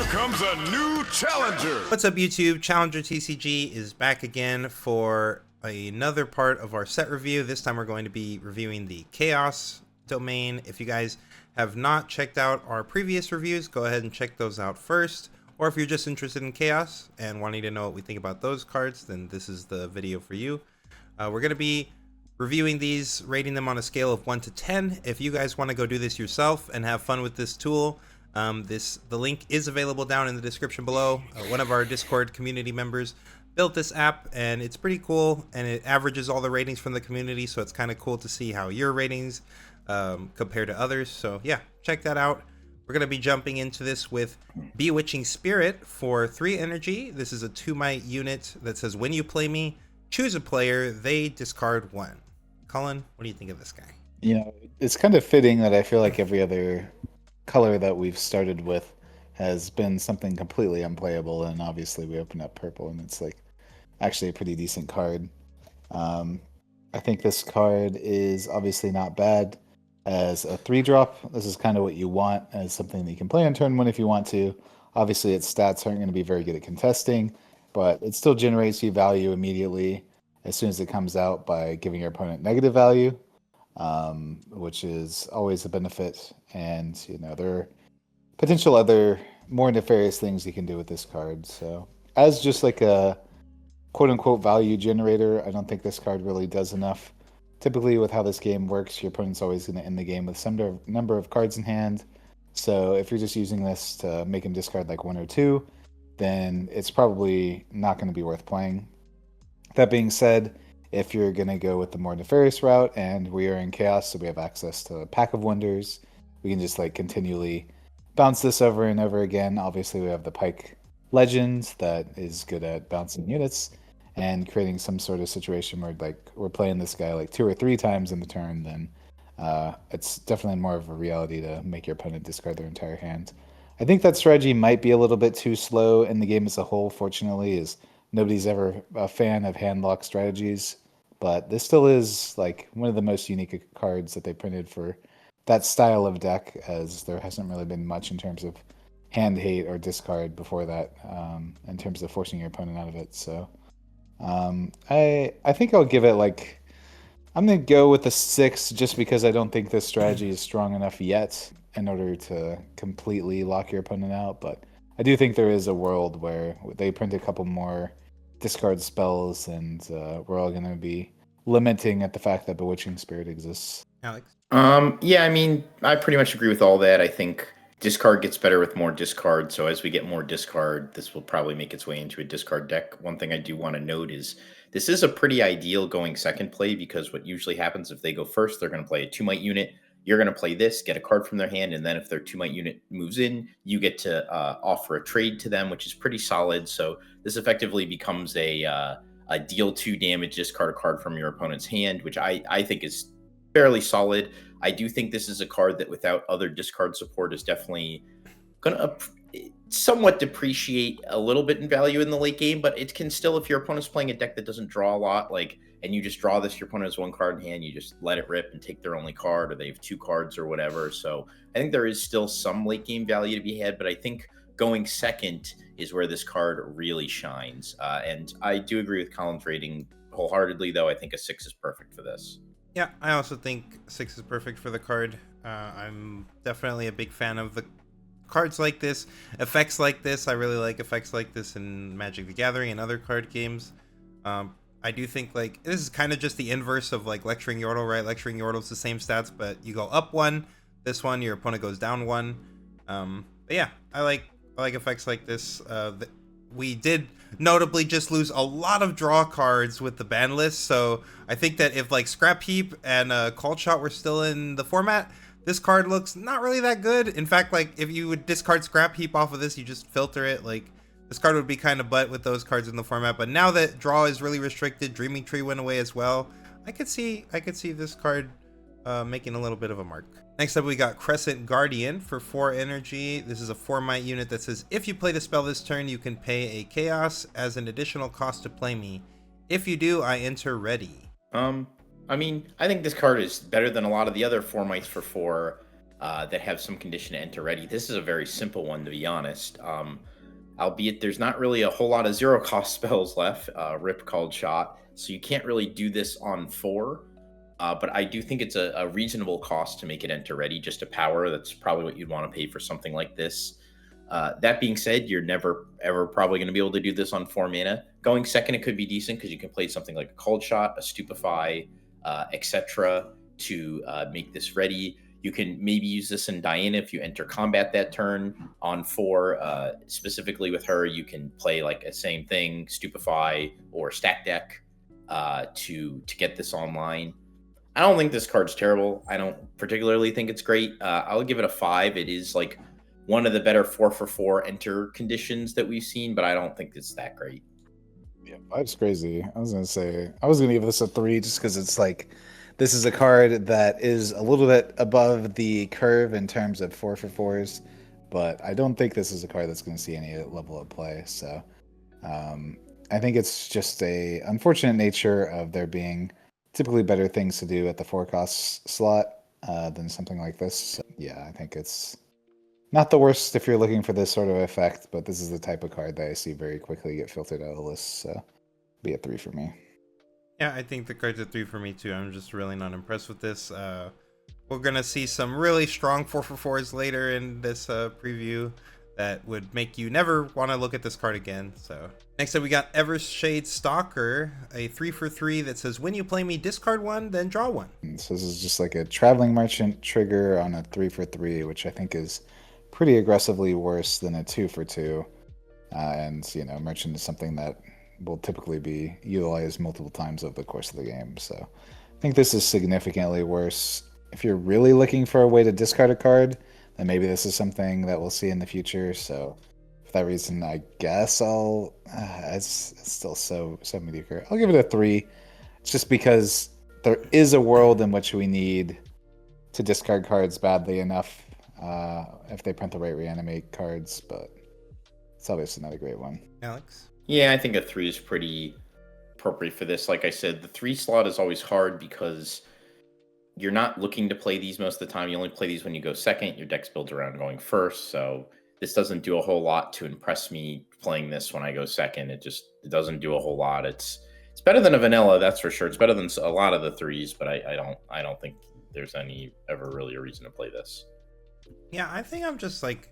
comes a new challenger. What's up, YouTube? ChallengerTCG is back again for another part of our set review. This time we're going to be reviewing the Chaos domain. If you guys have not checked out our previous reviews, go ahead and check those out first. Or if you're just interested in Chaos and wanting to know what we think about those cards, then this is the video for you. We're going to be reviewing these, rating them on a scale of 1 to 10. If you guys want to go do this yourself and have fun with this tool, the link is available down in the description below. One of our Discord community members built this app, and it's pretty cool, and it averages all the ratings from the community, so it's kind of cool to see how your ratings compare to others. So yeah, check that out. We're going to be jumping into this with Bewitching Spirit for 3 energy. This is a 2-might unit that says when you play me, choose a player, they discard 1. Collin, what do you think of this guy? You know, it's kind of fitting that I feel like every other color that we've started with has been something completely unplayable, and obviously we open up purple and it's like actually a pretty decent card. I think this card is obviously not bad as a 3-drop. This is kind of what you want as something that you can play on turn 1 if you want to. Obviously its stats aren't going to be very good at contesting, but it still generates you value immediately as soon as it comes out by giving your opponent negative value, which is always a benefit. And, you know, there are potential other more nefarious things you can do with this card. So as just like a quote-unquote value generator, I don't think this card really does enough. Typically with how this game works, your opponent's always going to end the game with some number of cards in hand. So if you're just using this to make him discard like 1 or 2, then it's probably not going to be worth playing. That being said, if you're going to go with the more nefarious route, and we are in Chaos, so we have access to a Pack of Wonders, we can just like continually bounce this over and over again. Obviously we have the Pike Legend that is good at bouncing units and creating some sort of situation where like we're playing this guy like 2 or 3 times in the turn, then it's definitely more of a reality to make your opponent discard their entire hand. I think that strategy might be a little bit too slow in the game as a whole, fortunately, is nobody's ever a fan of hand lock strategies, but this still is like one of the most unique cards that they printed for that style of deck, as there hasn't really been much in terms of hand hate or discard before that, in terms of forcing your opponent out of it. So I think I'll give it like, I'm going to go with a 6 just because I don't think this strategy is strong enough yet in order to completely lock your opponent out. But I do think there is a world where they print a couple more discard spells, and we're all going to be lamenting at the fact that Bewitching Spirit exists. Alex? Yeah, I mean, I pretty much agree with all that. I think discard gets better with more discard, so as we get more discard, this will probably make its way into a discard deck. One thing I do want to note is this is a pretty ideal going second play, because what usually happens if they go first, they're going to play a 2-might unit. You're going to play this, get a card from their hand, and then if their 2-might unit moves in, you get to offer a trade to them, which is pretty solid. So this effectively becomes a deal 2 damage, discard a card from your opponent's hand, which I think is fairly solid. I do think this is a card that without other discard support is definitely going to somewhat depreciate a little bit in value in the late game, but it can still, if your opponent's playing a deck that doesn't draw a lot, like, and you just draw this, your opponent has 1 card in hand, you just let it rip and take their only card, or they have 2 cards or whatever. So I think there is still some late game value to be had, but I think going second is where this card really shines. And I do agree with Collin's rating wholeheartedly, though. I think a 6 is perfect for this. Yeah, I also think 6 is perfect for the card. I'm definitely a big fan of the cards like this, effects like this. I really like effects like this in Magic the Gathering and other card games. I do think like this is kind of just the inverse of like Lecturing Yordle, right? Lecturing Yordle's the same stats, but you go up 1. This one, your opponent goes down 1. But yeah, I like effects like this. We did notably just lose a lot of draw cards with the ban list, so I think that if like Scrap Heap and Cold Shot were still in the format, this card looks not really that good. In fact, like if you would discard Scrap Heap off of this, you just filter it, like this card would be kind of butt with those cards in the format. But now that draw is really restricted, Dreaming Tree went away as well, I could see this card making a little bit of a mark. Next up, we got Crescent Guardian for 4 energy. This is a 4-might unit that says, if you play the spell this turn, you can pay a Chaos as an additional cost to play me. If you do, I enter ready. I mean, I think this card is better than a lot of the other 4-mites for 4. that have some condition to enter ready. This is a very simple one, to be honest. Albeit there's not really a whole lot of zero cost spells left. Rip Called Shot, so you can't really do this on 4. But I do think it's a reasonable cost to make it enter ready. Just a power, that's probably what you'd want to pay for something like this. That being said, you're never ever probably going to be able to do this on 4 mana. Going second, it could be decent because you can play something like a Cold Shot, a Stupefy, etc. to make this ready. You can maybe use this in Diana if you enter combat that turn on 4. Specifically with her, you can play like a same thing, Stupefy or Stack Deck to get this online. I don't think this card's terrible. I don't particularly think it's great. I'll give it a 5. It is like one of the better 4/4 enter conditions that we've seen, but I don't think it's that great. Yeah, 5's crazy. I was gonna give this a 3 just because it's like, this is a card that is a little bit above the curve in terms of 4/4s, but I don't think this is a card that's going to see any level of play. So I think it's just a unfortunate nature of there being typically better things to do at the 4-cost slot than something like this. So, yeah, I think it's not the worst if you're looking for this sort of effect, but this is the type of card that I see very quickly get filtered out of the list. So be a 3 for me. Yeah, I think the card's a 3 for me too. I'm just really not impressed with this. We're gonna see some really strong 4/4s later in this preview that would make you never want to look at this card again. So next up we got Evershade Stalker, a 3/3 that says when you play me, discard 1, then draw 1. So this is just like a traveling merchant trigger on a 3/3, which I think is pretty aggressively worse than a 2/2. And you know, merchant is something that will typically be utilized multiple times over the course of the game. So I think this is significantly worse. If you're really looking for a way to discard a card, then maybe this is something that we'll see in the future. So for that reason, I guess it's still so mediocre. I'll give it a 3. It's just because there is a world in which we need to discard cards badly enough if they print the right reanimate cards, but it's obviously not a great one. Alex? Yeah, I think a 3 is pretty appropriate for this. Like I said, the 3 slot is always hard because you're not looking to play these most of the time. You only play these when you go second. Your deck's built around going first. So this doesn't do a whole lot to impress me playing this when I go second. It doesn't do a whole lot. It's better than a vanilla, that's for sure. It's better than a lot of the 3s, but I don't think there's ever really a reason to play this. Yeah, I think I'm just like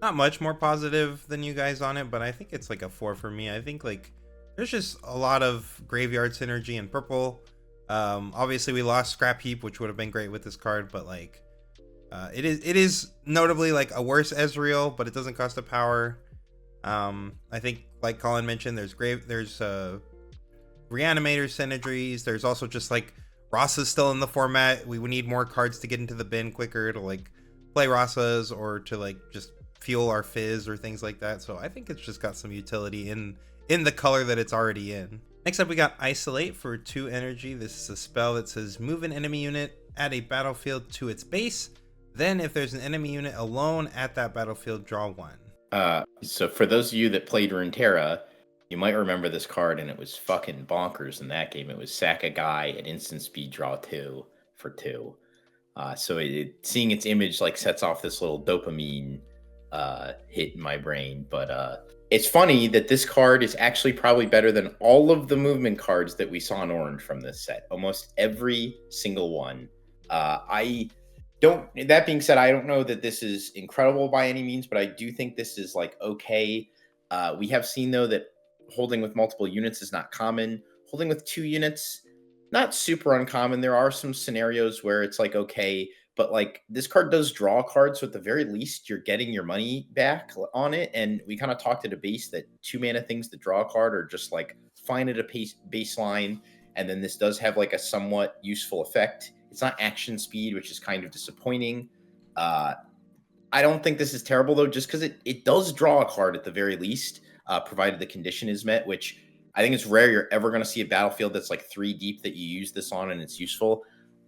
not much more positive than you guys on it, but I think it's like a 4 for me. I think like there's just a lot of graveyard synergy in purple. Obviously we lost Scrap Heap, which would have been great with this card, but like it is notably like a worse Ezreal, but it doesn't cost a power. I think like Colin mentioned, there's reanimator synergies. There's also just like Rasa's still in the format. We would need more cards to get into the bin quicker to like play Rasa's or to like just fuel our fizz or things like that. So I think it's just got some utility in the color that it's already in. Next up we got Isolate for 2 energy. This is a spell that says move an enemy unit at a battlefield to its base, then if there's an enemy unit alone at that battlefield, draw 1. So for those of you that played Runeterra, you might remember this card, and it was fucking bonkers in that game. It was sack a guy at instant speed, draw 2 for 2. So seeing its image like sets off this little dopamine hit in my brain. But it's funny that this card is actually probably better than all of the movement cards that we saw in Orange from this set. Almost every single one. That being said, I don't know that this is incredible by any means, but I do think this is like okay. We have seen though that holding with multiple units is not common. Holding with 2 units, not super uncommon. There are some scenarios where it's like okay, but like this card does draw cards, so at the very least you're getting your money back on it. And we kind of talked at a base that 2 mana things that draw a card are just like fine at a baseline, and then this does have like a somewhat useful effect. It's not action speed, which is kind of disappointing. I don't think this is terrible though, just because it does draw a card at the very least, provided the condition is met, which I think it's rare you're ever going to see a battlefield that's like 3 deep that you use this on and it's useful.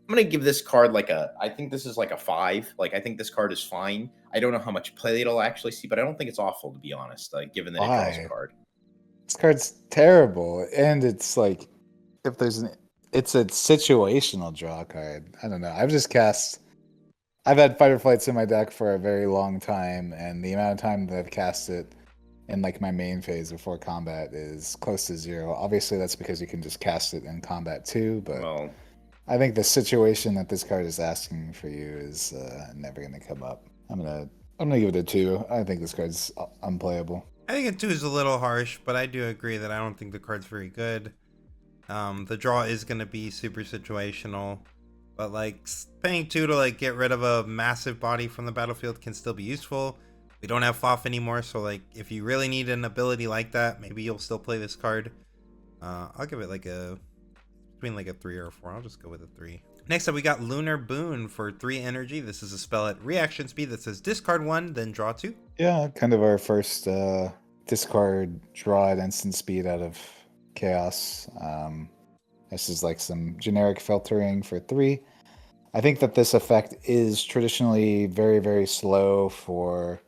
I'm going to give this card I think this is like a 5. Like, I think this card is fine. I don't know how much play it'll actually see, but I don't think it's awful, to be honest, like, given that it draws a card. This card's terrible. And it's like, it's a situational draw card. I don't know. I've just cast I've had Fight or Flights in my deck for a very long time, and the amount of time that I've cast it in like my main phase before combat is close to 0. Obviously, that's because you can just cast it in combat too, but Well, I think the situation that this card is asking for you is never going to come up. I'm gonna give it a 2. I think this card's unplayable. I think a 2 is a little harsh, but I do agree that I don't think the card's very good. The draw is going to be super situational, but like paying 2 to like get rid of a massive body from the battlefield can still be useful. We don't have FOF anymore, so like if you really need an ability like that, maybe you'll still play this card. I'll give it like between like a 3 or a 4. I'll just go with a 3. Next up, we got Lunar Boon for 3 energy. This is a spell at reaction speed that says discard 1, then draw 2. Yeah, kind of our first discard draw at instant speed out of Chaos. This is like some generic filtering for 3. I think that this effect is traditionally very, very slow for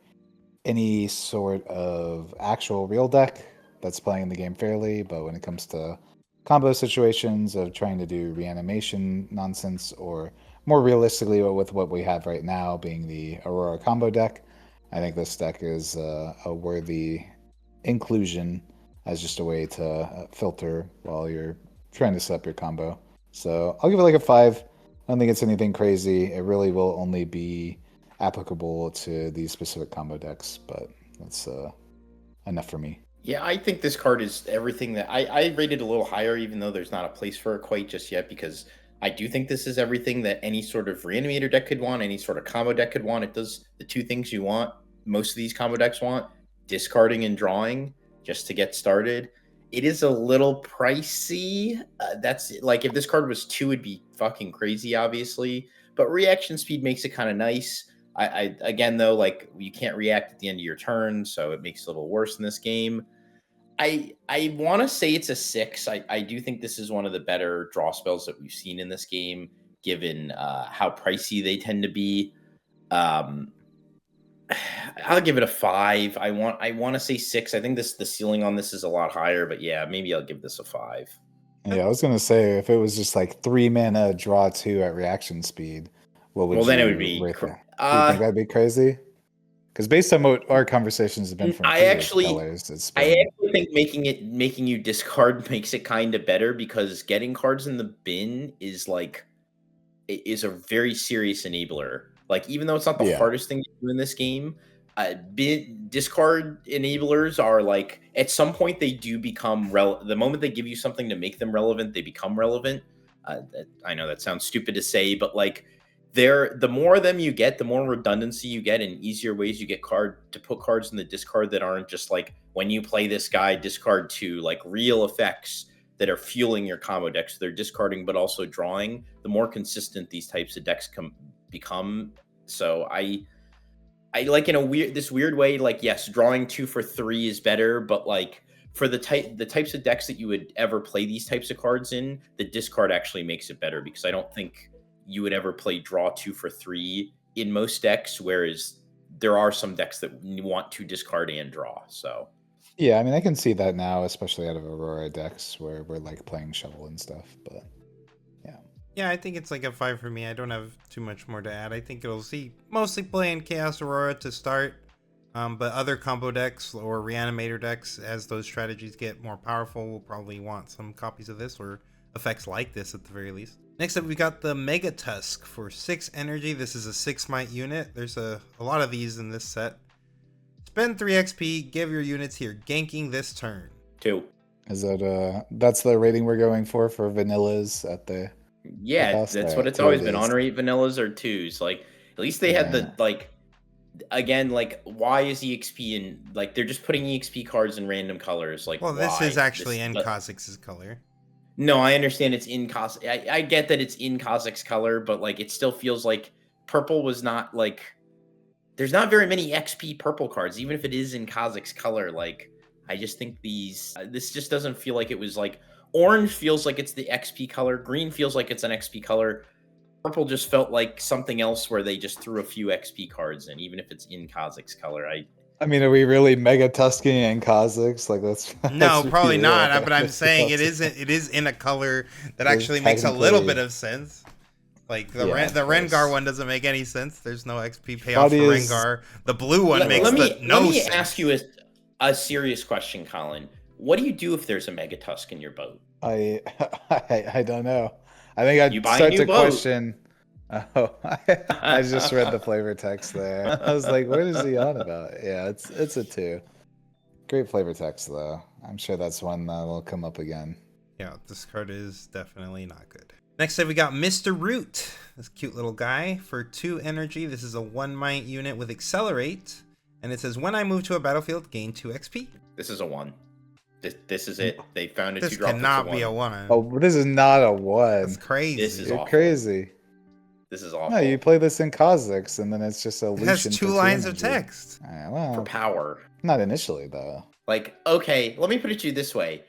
any sort of actual real deck that's playing the game fairly, but when it comes to combo situations of trying to do reanimation nonsense, or more realistically with what we have right now being the Aurora combo deck, I think this deck is a worthy inclusion as just a way to filter while you're trying to set up your combo. So I'll give it like a 5. I don't think it's anything crazy. It really will only be applicable to these specific combo decks, but that's enough for me. yeah, I think this card is everything that I rated a little higher, even though there's not a place for it quite just yet, because I do think this is everything that any sort of reanimator deck could want, any sort of combo deck could want. It does the 2 things you want, most of these combo decks want, discarding and drawing just to get started. It is a little pricey. That's like, if this card was 2, it'd be fucking crazy, obviously. But reaction speed makes it kind of nice. I again, though, like, you can't react at the end of your turn, so it makes it a little worse in this game. I want to say it's a 6. I do think this is one of the better draw spells that we've seen in this game, given how pricey they tend to be. I'll give it a 5. I want to say 6. I think the ceiling on this is a lot higher, but yeah, maybe I'll give this a 5. Yeah, I was gonna say if it was just like 3 mana draw 2 at reaction speed, what would Then it you would be. rate that? Do you think that'd be crazy? Because based on what our conversations have been from previous colors, it's been... I actually think making you discard makes it kind of better, because getting cards in the bin is a very serious enabler. Like, even though it's not the hardest thing to do in this game, discard enablers are like, at some point they do become relevant. The moment they give you something to make them relevant, they become relevant. I know that sounds stupid to say, but like, the more of them you get, the more redundancy you get, and easier ways you get to put cards in the discard that aren't just like, when you play this guy, discard 2, like real effects that are fueling your combo decks. So they're discarding but also drawing. The more consistent these types of decks become. So I like, in this weird way, like, yes, drawing 2 for 3 is better, but like, for the types of decks that you would ever play these types of cards in, the discard actually makes it better, because I don't think you would ever play draw 2 for 3 in most decks, whereas there are some decks that want to discard and draw. So yeah, I mean, I can see that now, especially out of Aurora decks where we're like playing shovel and stuff, but yeah, I think it's like a 5 for me. I don't have too much more to add. I think it'll see mostly play in Chaos Aurora to start, but other combo decks or reanimator decks, as those strategies get more powerful, will probably want some copies of this, or effects like this at the very least. Next up, we got the Mega Tusk for 6 energy. This is a 6 might unit. There's a lot of these in this set. Spend 3 XP, give your units here, ganking this turn. 2. Is that that's the rating we're going for vanillas at the... Yeah, that's what it's always been. Honor 8 vanillas or 2s. Like, at least they had the, like, again, like, why is EXP in, like, they're just putting EXP cards in random colors. Like, well, this is actually in Kha'Zix's color. No, I understand it's in Kha'Zix. I get that it's in Kha'Zix's color, but like, it still feels like purple was not like, there's not very many XP purple cards, even if it is in Kha'Zix's color. Like, I just think this just doesn't feel like it was like, orange feels like it's the XP color. Green feels like it's an XP color. Purple just felt like something else where they just threw a few XP cards in, even if it's in Kha'Zix's color. I mean, are we really mega tusking and Kha'Zix? Like, that's no, probably not. But I'm saying it is in a color that actually makes a little bit of sense. Like the Yeah, the of course. Rengar one doesn't make any sense. There's no XP payoff for Body is- Rengar. The blue one makes let no me sense. ask you a serious question, Colin. What do you do if there's a Mega Tusk in your boat? I don't know. I think You I'd buy a start new to boat. question. Oh, I just read the flavor text there. I was like, what is he on about? Yeah, it's a 2. Great flavor text though. I'm sure that's one that'll come up again. Yeah, this card is definitely not good. Next up, we got Mr. Root. This cute little guy for 2 energy. This is a 1 might unit with Accelerate. And it says, when I move to a battlefield, gain 2 XP. This is a 1. This is it. They found a This 2-drop. cannot be a 1. Oh, this is not a 1. That's crazy. This is You're awful. crazy. This is awful. No, you play this in Kha'Zix, and then it's just a It has Lucian 2 for lines of energy. text. Well, for power. not initially though. Like, okay, let me put it to you this way.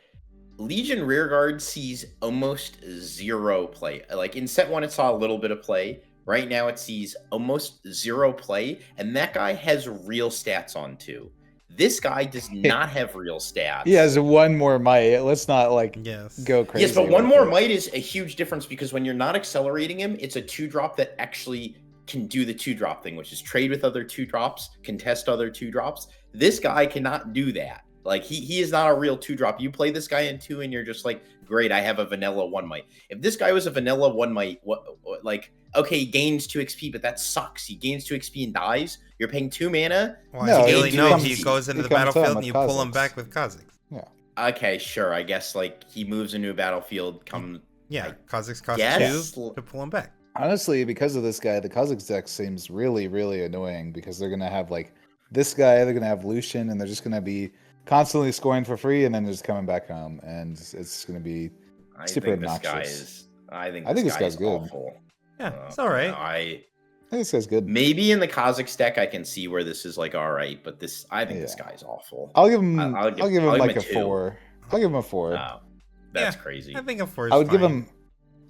Legion Rearguard sees almost 0 play. Like, in set 1, it saw a little bit of play. Right now, it sees almost 0 play, and that guy has real stats on 2. This guy does not have real stats. He has 1 more might. Let's not like Yes. go crazy. Yes, but 1 with more it. might is a huge difference because when you're not accelerating him, it's a 2-drop that actually can do the 2-drop thing, which is trade with other 2-drops, contest other 2-drops. This guy cannot do that. Like, he is not a real 2-drop. You play this guy in 2 and you're just like, great, I have a vanilla 1 might. If this guy was a vanilla 1 might, like, okay, he gains 2 XP, but that sucks. He gains 2 XP and dies. You're paying 2 mana. Well, No, ideally, he no. comes- He goes into he the comes battlefield home and you with pull him Kha'Zix. back with Kha'Zix. Okay, sure. I guess, like, he moves into a battlefield, come... Yeah, Kha'Zix costs Yes. 2 to pull him back. Honestly, because of this guy, the Kha'Zix deck seems really, really annoying because they're gonna have like this guy, they're gonna have Lucian, and they're just gonna be constantly scoring for free and then just coming back home, and it's gonna be super obnoxious. I think this this guy's guy's good. awful. Yeah, it's all right. I think this guy's good. Maybe in the Kha'Zix deck, I can see where this is like all right, but I think this Yeah. guy's awful. I'll give him. I'll I'll give- give him I'll give like him a a 2. 4. I'll give him a 4. Oh, that's Yeah, crazy. I think a 4 is I would give fine. him.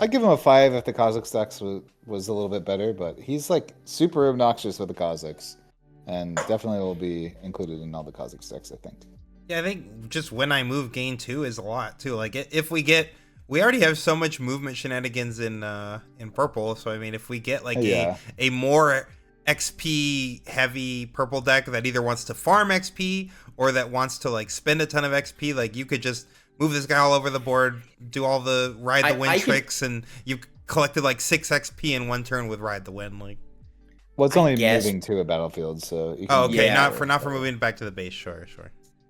I'd give him a 5 if the Kha'Zix decks was a little bit better, but he's like super obnoxious with the Kha'Zix, and definitely will be included in all the Kha'Zix decks, I think. Yeah, I think just when I move, gain 2 is a lot too. Like if we already have so much movement shenanigans in purple. So I mean, if we get like Yeah. a more XP heavy purple deck that either wants to farm XP or that wants to like spend a ton of XP, like you could just move this guy all over the board, do all the ride the wind I could- tricks, and you collected like 6 XP in 1 turn with ride the wind. Like, Well, it's I only guess- moving to a battlefield, so you can. oh, okay, Yeah. not for moving back to the base. Sure.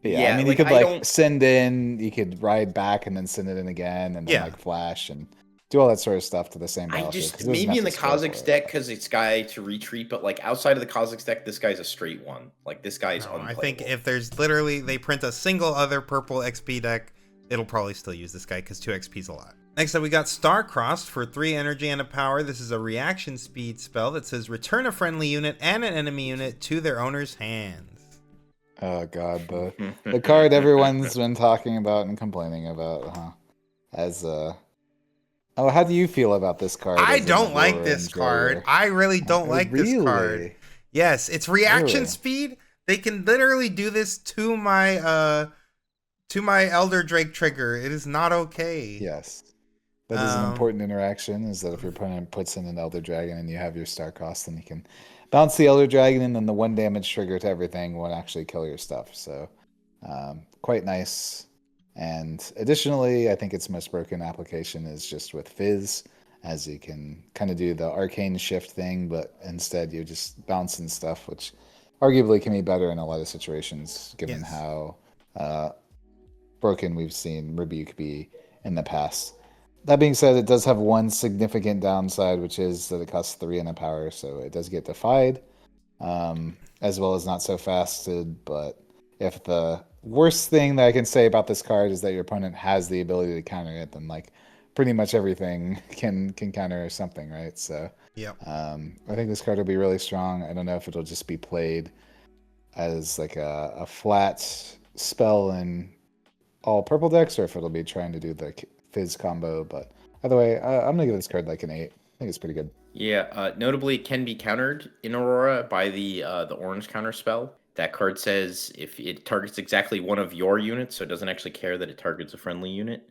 Yeah, Yeah, I mean, like, you could I like don't- send in, you could ride back and then send it in again, and then Yeah. like flash and do all that sort of stuff to the same I battlefield. just 'cause it doesn't maybe have in the to scroll for Kha'Zix it. deck because it's guy to retreat, but like outside of the Kha'Zix deck, this guy's a straight 1. Like this guy's No, unplayable. I think if there's literally they print a single other purple XP deck, it'll probably still use this guy because 2 XP is a lot. Next up, we got Starcrossed for 3 energy and a power. This is a reaction speed spell that says return a friendly unit and an enemy unit to their owner's hands. Oh god, the card everyone's been talking about and complaining about, huh? As oh, how do you feel about this card? I as an don't like Aurora this enjoyer? card. I really don't like this card. Really? Yes, it's reaction Really? speed. They can literally do this to my Elder Drake trigger. It is not okay. Yes. That is an Um, important interaction, is that if your opponent puts in an Elder Dragon and you have your Starcrossed, then you can bounce the Elder Dragon and then the 1 damage trigger to everything won't actually kill your stuff. So, quite nice. And additionally, I think its most broken application is just with Fizz, as you can kind of do the arcane shift thing, but instead you're just bouncing stuff, which arguably can be better in a lot of situations, given Yes. how broken we've seen Rebuke be in the past. That being said, it does have one significant downside, which is that it costs 3 and a power, so it does get defied, as well as not so fasted. But if the worst thing that I can say about this card is that your opponent has the ability to counter it, then like pretty much everything can counter something, right? So Yep. I think this card will be really strong. I don't know if it'll just be played as like a flat spell in all purple decks, or if it'll be trying to do the Fizz combo. But either way, I'm gonna give this card like an 8. I think it's pretty good. Yeah, notably, it can be countered in Aurora by the orange counter spell. That card says if it targets exactly one of your units, so it doesn't actually care that it targets a friendly unit.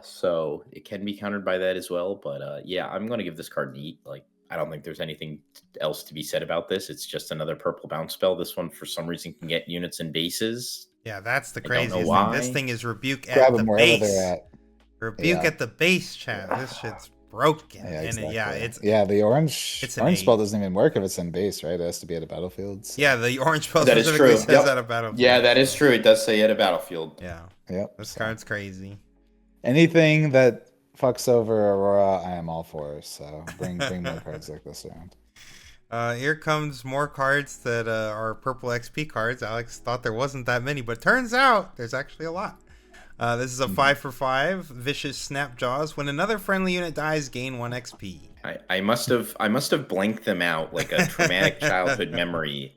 So it can be countered by that as well. But yeah, I'm going to give this card an eat. Like, I don't think there's anything else to be said about this. It's just another purple bounce spell. This one, for some reason, can get units and bases. Yeah, that's the I don't know craziest thing. This why. thing is rebuke Grab at the them wherever base. they're at. Rebuke Yeah. at the base, chat. This shit's broken. Yeah, And exactly. it's the orange it's an orange eight. spell doesn't even work if it's in base, right? It has to be at a battlefield. So. yeah, the orange spell That is specifically true. says Yep. that a battlefield. Yeah, that is true. It does say at a battlefield. Yeah, Yep. this so. card's crazy. Anything that fucks over Aurora, I am all for. So bring more cards like this around. Here comes more cards that are purple XP cards. Alex thought there wasn't that many, but turns out there's actually a lot. This is a 5 for 5 vicious Snapjaws. When another friendly unit dies, gain 1 XP. I must have blanked them out like a traumatic childhood memory,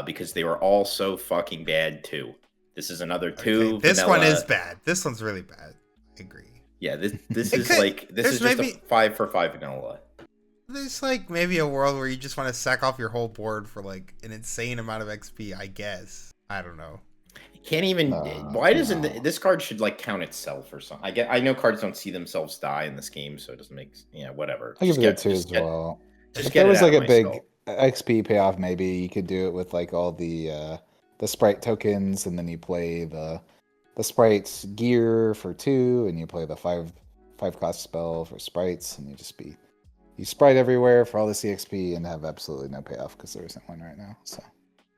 because they were all so fucking bad too. This is another 2. Okay, this vanilla. one is bad. This one's really bad. I agree. Yeah, this It is could- like this there's is just maybe- a 5 for 5 vanilla. There's like maybe a world where you just want to sack off your whole board for like an insane amount of XP, I guess. I don't know. You can't even. Why doesn't this card should like count itself or something? I know cards don't see themselves die in this game, so it doesn't make whatever. I'll give Just it get- a 2 just as get- well. Just If get there it was out like of a my big skull. XP payoff, maybe you could do it with like all the sprite tokens, and then you play the sprite's gear for 2, and you play the 5 cost spell for sprites, and you sprite everywhere for all the CXP and have absolutely no payoff because there isn't one right now. So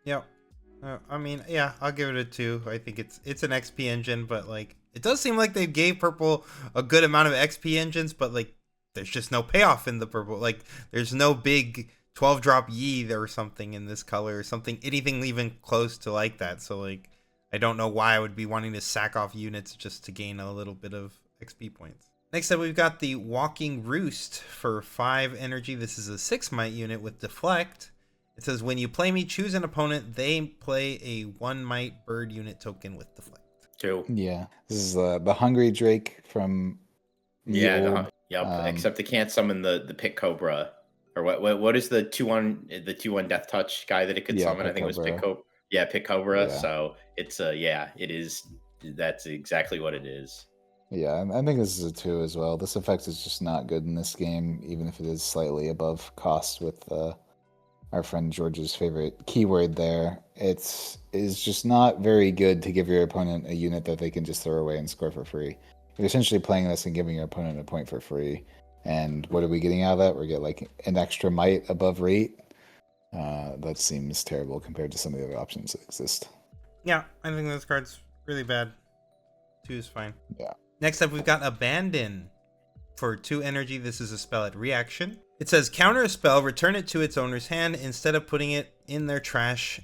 Yep. I mean, yeah, I'll give it a 2. I think it's an XP engine, but like it does seem like they gave purple a good amount of XP engines, but like there's just no payoff in the purple. Like there's no big 12 drop Yi or something in this color or something, anything even close to like that. So like I don't know why I would be wanting to sack off units just to gain a little bit of XP points. Next up, we've got the Walking Roost for 5 energy. This is a 6 might unit with Deflect. It says, when you play me, choose an opponent. They play a 1 might bird unit token with Deflect. 2. yeah, this is the Hungry Drake from Yeah. Yep. Except they can't summon the Pit Cobra, or what is the 2/1 Death Touch guy that it could Yeah, summon? I Pit think it was Pit Cobra. Cobra. Yeah, Pit Cobra. Yeah. So it's it is. That's exactly what it is. Yeah, I think this is a 2 as well. This effect is just not good in this game, even if it is slightly above cost with our friend George's favorite keyword there. It is just not very good to give your opponent a unit that they can just throw away and score for free. You're essentially playing this and giving your opponent a point for free. And what are we getting out of that? We get like an extra might above rate. That seems terrible compared to some of the other options that exist. Yeah, I think this card's really bad. 2 is fine. Yeah. Next up, we've got Abandon for 2 energy. This is a spell at reaction. It says, counter a spell, return it to its owner's hand instead of putting it in their trash,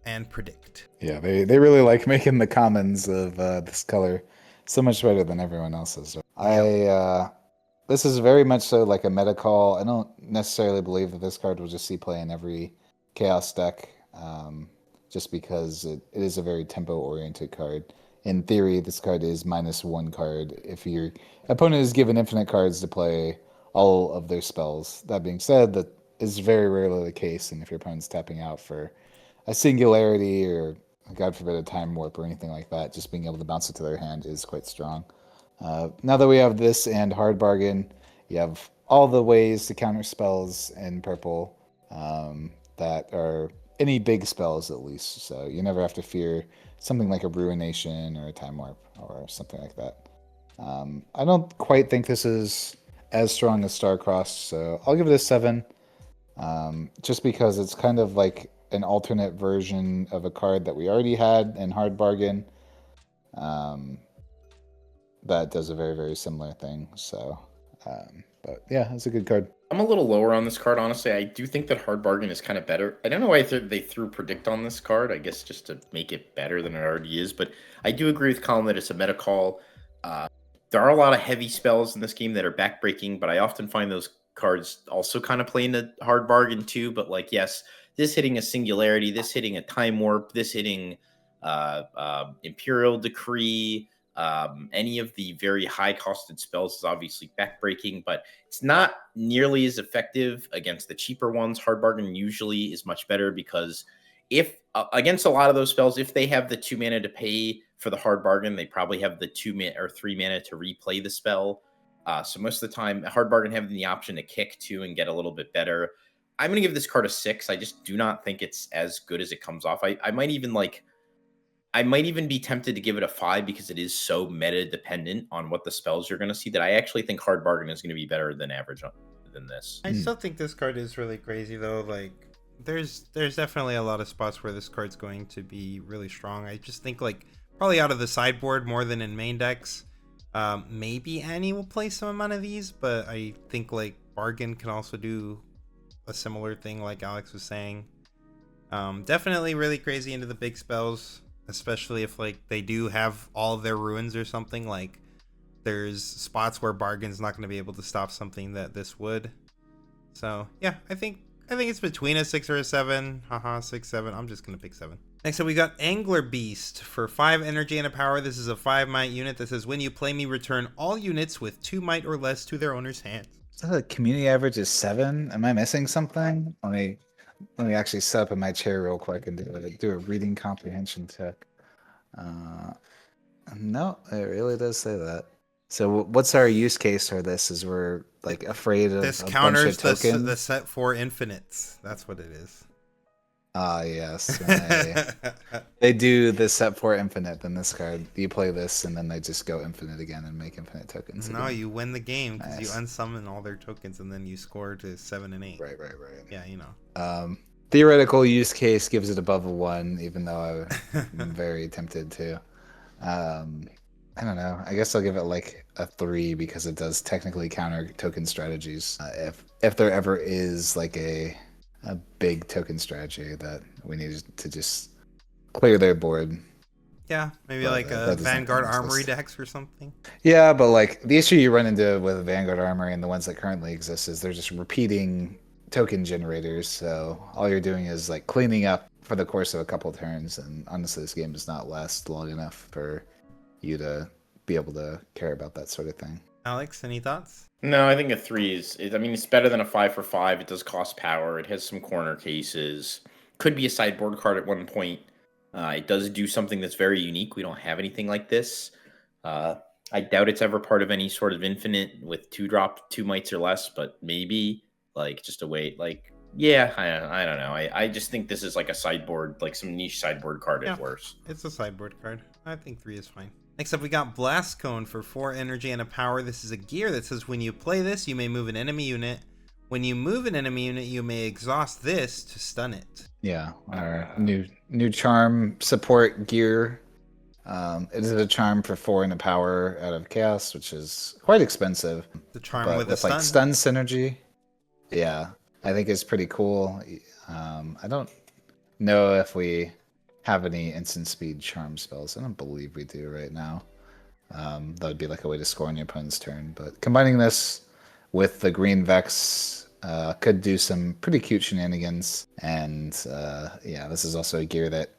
and predict. Yeah, they really like making the commons of this color so much better than everyone else's. This is very much so like a meta call. I don't necessarily believe that this card will just see play in every Chaos deck, just because it is a very tempo-oriented card. In theory, this card is -1 card if your opponent is given infinite cards to play all of their spells. That being said, that is very rarely the case, and if your opponent's tapping out for a singularity or, God forbid, a time warp or anything like that, just being able to bounce it to their hand is quite strong. Now that we have this and Hard Bargain, you have all the ways to counter spells in purple that are any big spells at least, so you never have to fear something like a Ruination or a Time Warp or something like that. I don't quite think this is as strong as Starcrossed, so I'll give it a 7, just because it's kind of like an alternate version of a card that we already had in Hard Bargain that does a very, very similar thing. So, but yeah, it's a good card. I'm a little lower on this card, honestly. I do think that Hard Bargain is kind of better. I don't know why they threw Predict on this card. I guess just to make it better than it already is. But I do agree with Colin that it's a meta call. There are a lot of heavy spells in this game that are backbreaking, but I often find those cards also kind of play into Hard Bargain too. But like, yes, this hitting a Singularity, this hitting a Time Warp, this hitting Imperial Decree, any of the very high costed spells is obviously backbreaking, but it's not nearly as effective against the cheaper ones. Hard Bargain usually is much better because if against a lot of those spells, if they have the 2 mana to pay for the hard bargain, they probably have the 2 mana or 3 mana to replay the spell. So most of the time, a hard bargain having the option to kick too and get a little bit better. I'm going to give this card a 6. I just do not think it's as good as it comes off. I might even be tempted to give it a 5 because it is so meta dependent on what the spells you're going to see that I actually think hard bargain is going to be better than average than this. I still think this card is really crazy though. Like there's definitely a lot of spots where this card's going to be really strong. I just think like probably out of the sideboard more than in main decks. Maybe Annie will play some amount of these, but I think like bargain can also do a similar thing like Alex was saying. Definitely really crazy into the big spells, especially if like they do have all of their ruins or something. Like there's spots where bargain's not going to be able to stop something that this would. So yeah, I think it's between a 6 or a 7. Haha, 6, 7. I'm just going to pick 7. Next up, we got Angler Beast. For 5 energy and a power, this is a 5 might unit that says when you play me, return all units with 2 might or less to their owner's hand. So the community average is 7. Am I missing something? Let me actually set up in my chair real quick and do a reading comprehension check. No, it really does say that. So what's our use case for this? Is we're like afraid of this a counters bunch of tokens? the set 4 infinites. That's what it is. Ah, yes. They do the set 4 infinite, then this card. You play this, and then they just go infinite again and make infinite tokens. No, again. you win the game because Nice. you unsummon all their tokens, and then you score to 7 and 8. Right. Yeah, you know. Theoretical use case gives it above a 1, even though I'm very tempted to. I don't know. I guess I'll give it like a 3 because it does technically counter token strategies. If there ever is like a big token strategy that we need to just clear their board. Yeah, maybe But, like that a doesn't Vanguard count as Armory this. decks or something. Yeah, but like the issue you run into with Vanguard Armory and the ones that currently exist is they're just repeating token generators. So all you're doing is like cleaning up for the course of a couple turns. And honestly, this game does not last long enough for you to be able to care about that sort of thing. Alex, any thoughts? No, I think a 3 it's better than a 5 for 5. It does cost power. It has some corner cases. Could be a sideboard card at one point. It does do something that's very unique. We don't have anything like this. I doubt it's ever part of any sort of infinite with 2-drop, 2 mites or less, but maybe like just a way like, yeah, I don't know. I just think this is like a sideboard, like some niche sideboard card at worst. It's a sideboard card. I think 3 is fine. Next up, we got Blast Cone for 4 energy and a power. This is a gear that says when you play this, you may move an enemy unit. When you move an enemy unit, you may exhaust this to stun it. Yeah, our new charm support gear. It is a charm for 4 and a power out of chaos, which is quite expensive. The charm But with a stun. like stun synergy, yeah, I think it's pretty cool. I don't know if we have any instant speed charm spells. I don't believe we do right now. That would be like a way to score on your opponent's turn. But combining this with the green Vex could do some pretty cute shenanigans. And yeah, this is also a gear that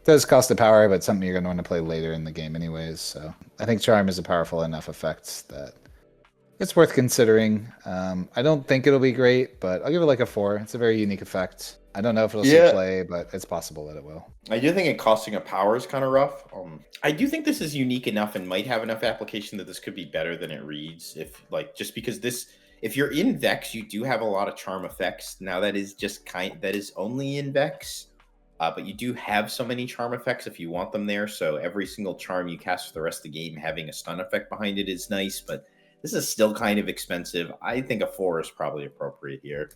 does cost a power, but something you're going to want to play later in the game anyways. So I think charm is a powerful enough effect that it's worth considering. I don't think it'll be great, but I'll give it like a 4. It's a very unique effect. I don't know if it'll see play, but it's possible that it will. I do think it costing a power is kind of rough. I do think this is unique enough and might have enough application that this could be better than it reads. Just because if you're in Vex, you do have a lot of charm effects. Now that is only in Vex, but you do have so many charm effects if you want them there. So every single charm you cast for the rest of the game having a stun effect behind it is nice, but this is still kind of expensive. I think a 4 is probably appropriate here.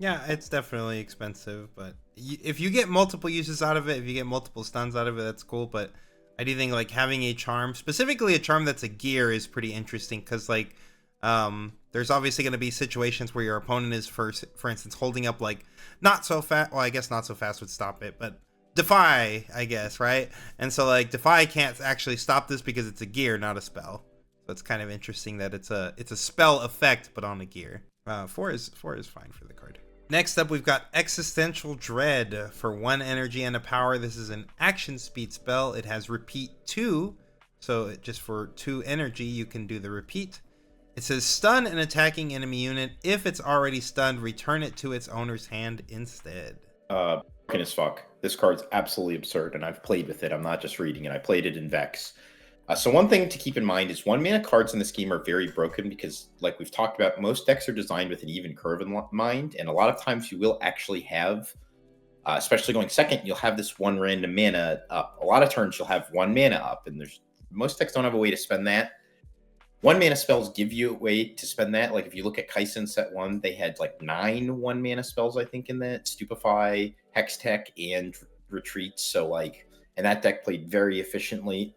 Yeah, it's definitely expensive, but if you get multiple uses out of it, if you get multiple stuns out of it, that's cool. But I do think like having a charm, specifically a charm that's a gear, is pretty interesting because like there's obviously going to be situations where your opponent is for instance holding up like not so fast. Well, I guess not so fast would stop it, but Defy, I guess, right? And so like Defy can't actually stop this because it's a gear, not a spell. So it's kind of interesting that it's a spell effect, but on a gear. 4 is fine for the card. Next up, we've got Existential Dread for 1 energy and a power. This is an action speed spell. It has repeat 2, so just for 2 energy, you can do the repeat. It says stun an attacking enemy unit. If it's already stunned, return it to its owner's hand instead. as fuck. This card's absolutely absurd, and I've played with it. I'm not just reading it. I played it in Vex. So one thing to keep in mind is 1-mana cards in this game are very broken because, like we've talked about, most decks are designed with an even curve in mind, and a lot of times you will actually have, especially going second, you'll have this one random mana up. A lot of turns you'll have 1 mana up, and most decks don't have a way to spend that. 1-mana spells give you a way to spend that. Like if you look at Kaizen set 1, they had like 9 1-mana spells, I think, in that. Stupefy, Hextech, and Retreat. So like, and that deck played very efficiently.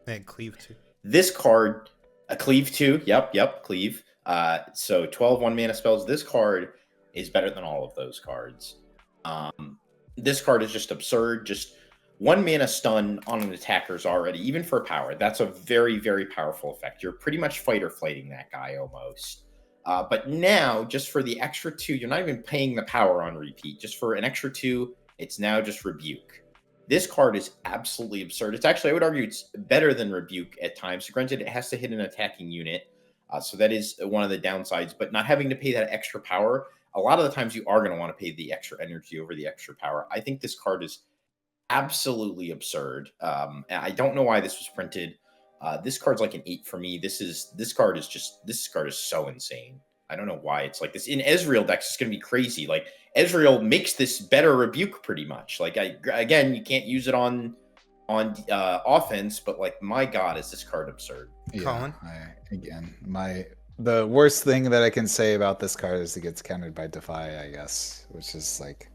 And Cleave too. This card, a Cleave too. Yep, Cleave. So 12 1-mana spells. This card is better than all of those cards. This card is just absurd. Just 1-mana stun on an attacker's already, even for power. That's a very, very powerful effect. You're pretty much fight or flighting that guy almost. But now, just for the extra 2, you're not even paying the power on repeat. Just for an extra 2, it's now just Rebuke. This card is absolutely absurd. It's actually, I would argue, it's better than Rebuke at times. Granted, it has to hit an attacking unit. So that is one of the downsides. But not having to pay that extra power, a lot of the times you are going to want to pay the extra energy over the extra power. I think this card is absolutely absurd. I don't know why this was printed. This card's like an 8 for me. This card is so insane. I don't know why it's like this. In Ezreal decks, it's going to be crazy. Like, Ezreal makes this better Rebuke pretty much. Like, again, you can't use it on offense, but like, my God, is this card absurd. Yeah, Collin? The worst thing that I can say about this card is it gets countered by Defy, I guess, which is like,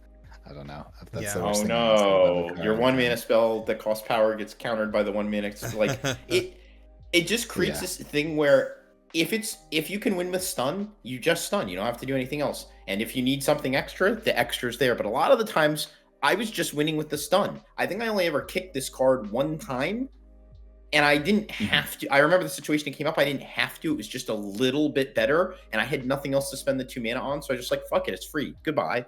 I don't know. If that's the worst thing I can say about the card. Your 1-mana spell that costs power gets countered by the 1-mana. Like, it just creates this thing where if you can win with stun, you just stun. You don't have to do anything else. And if you need something extra, the extra's there. But a lot of the times, I was just winning with the stun. I think I only ever kicked this card one time, and I didn't have to. I remember the situation that came up. I didn't have to. It was just a little bit better, and I had nothing else to spend the 2 mana on. So I just like, fuck it, it's free. Goodbye.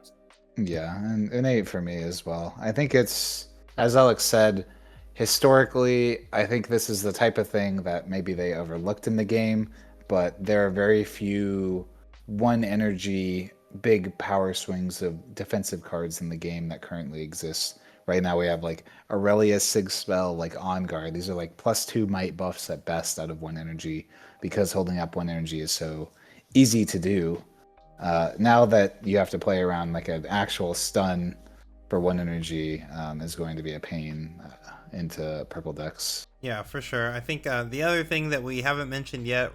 Yeah, and an 8 for me as well. I think it's, as Alex said, historically, I think this is the type of thing that maybe they overlooked in the game, but there are very few 1 energy big power swings of defensive cards in the game that currently exist. Right now we have like Aurelia, Sig Spell, like On Guard. These are like +2 might buffs at best out of 1 energy because holding up 1 energy is so easy to do. Now that you have to play around like an actual stun for 1 energy is going to be a pain into purple decks. Yeah, for sure. I think the other thing that we haven't mentioned yet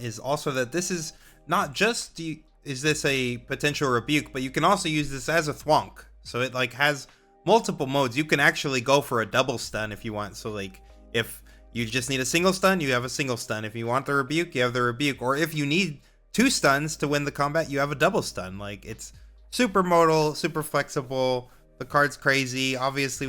is also that this is not just is this a potential Rebuke, but you can also use this as a Thwonk. So it like has multiple modes. You can actually go for a double stun if you want. So like if you just need a single stun, you have a single stun. If you want the Rebuke, you have the Rebuke. Or if you need 2 stuns to win the combat, you have a double stun. Like, it's super modal, super flexible. The card's crazy. Obviously,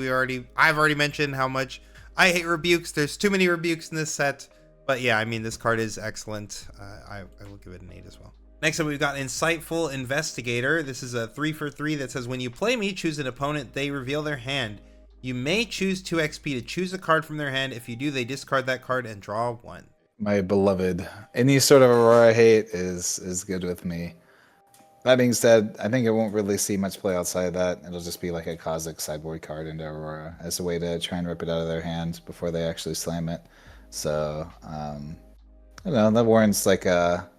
I've already mentioned how much I hate Rebukes. There's too many Rebukes in this set. But yeah, I mean, this card is excellent. I will give it an 8 as well. Next up, we've got Insightful Investigator. This is a 3/3 that says, when you play me, choose an opponent, they reveal their hand. You may choose 2 XP to choose a card from their hand. If you do, they discard that card and draw 1. My beloved. Any sort of Aurora hate is good with me. That being said, I think it won't really see much play outside of that. It'll just be like a Kha'Zix sideboard card into Aurora as a way to try and rip it out of their hand before they actually slam it. So, I don't know, that warrants like a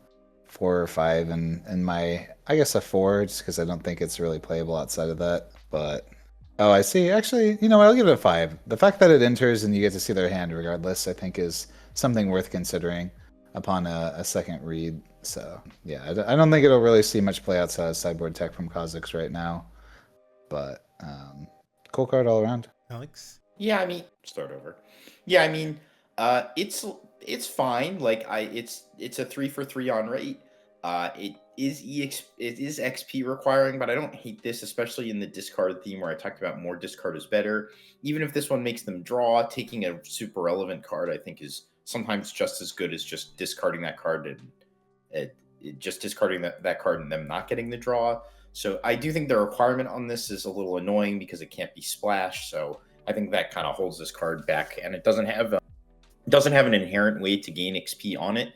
4 or 5, and my, I guess a 4, just because I don't think it's really playable outside of that. But, oh, I see. Actually, you know what, I'll give it a 5. The fact that it enters and you get to see their hand regardless, I think is something worth considering upon a second read. So, yeah, I don't think it'll really see much play outside of sideboard tech from Kha'Zix right now. But, cool card all around. Alex? Yeah, I mean, start over. Yeah, I mean, it's fine. Like, it's a 3/3 on rate. It is XP requiring, but I don't hate this, especially in the discard theme where I talked about more discard is better. Even if this one makes them draw, taking a super relevant card, I think, is sometimes just as good as just discarding that card and just discarding that card and them not getting the draw. So I do think the requirement on this is a little annoying because it can't be splashed. So I think that kind of holds this card back, and it doesn't have an inherent way to gain XP on it.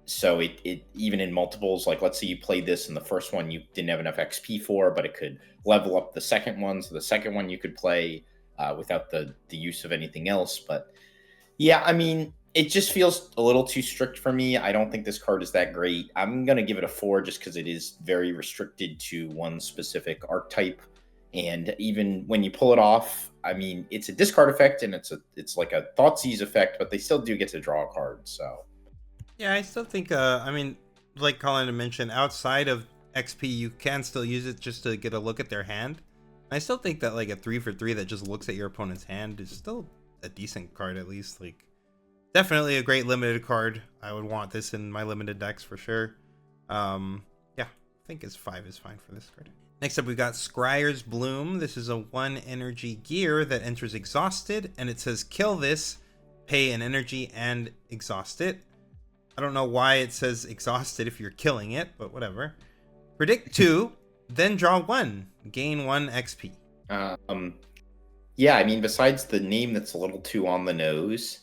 So it even in multiples, like let's say you played this and the first one you didn't have enough XP for, but it could level up the second one. So the second one you could play without the use of anything else. But yeah, I mean, it just feels a little too strict for me. I don't think this card is that great. I'm going to give it a 4 just because it is very restricted to one specific archetype. And even when you pull it off, I mean, it's a discard effect and it's like a Thoughtseize effect, but they still do get to draw a card. So Yeah, I still think, I mean, like Collin mentioned, outside of XP, you can still use it just to get a look at their hand. I still think that like a 3 for 3 that just looks at your opponent's hand is still a decent card, at least. Like, definitely a great limited card. I would want this in my limited decks for sure. Yeah, I think it's 5 is fine for this card. Next up, we've got Scryer's Bloom. This is a 1 energy gear that enters exhausted, and it says kill this, pay an energy, and exhaust it. I don't know why it says exhausted if you're killing it, but whatever. Predict 2, then draw 1, gain 1 XP. Yeah, I mean, besides the name that's a little too on the nose,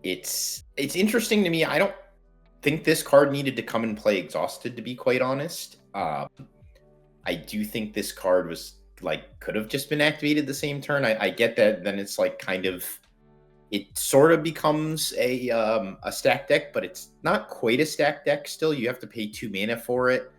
it's interesting to me. I don't think this card needed to come and play exhausted, to be quite honest. I do think this card was like could have just been activated the same turn. I get that. Then it's like kind of it sort of becomes a stack deck, but it's not quite a stack deck. Still, you have to pay 2 mana for it.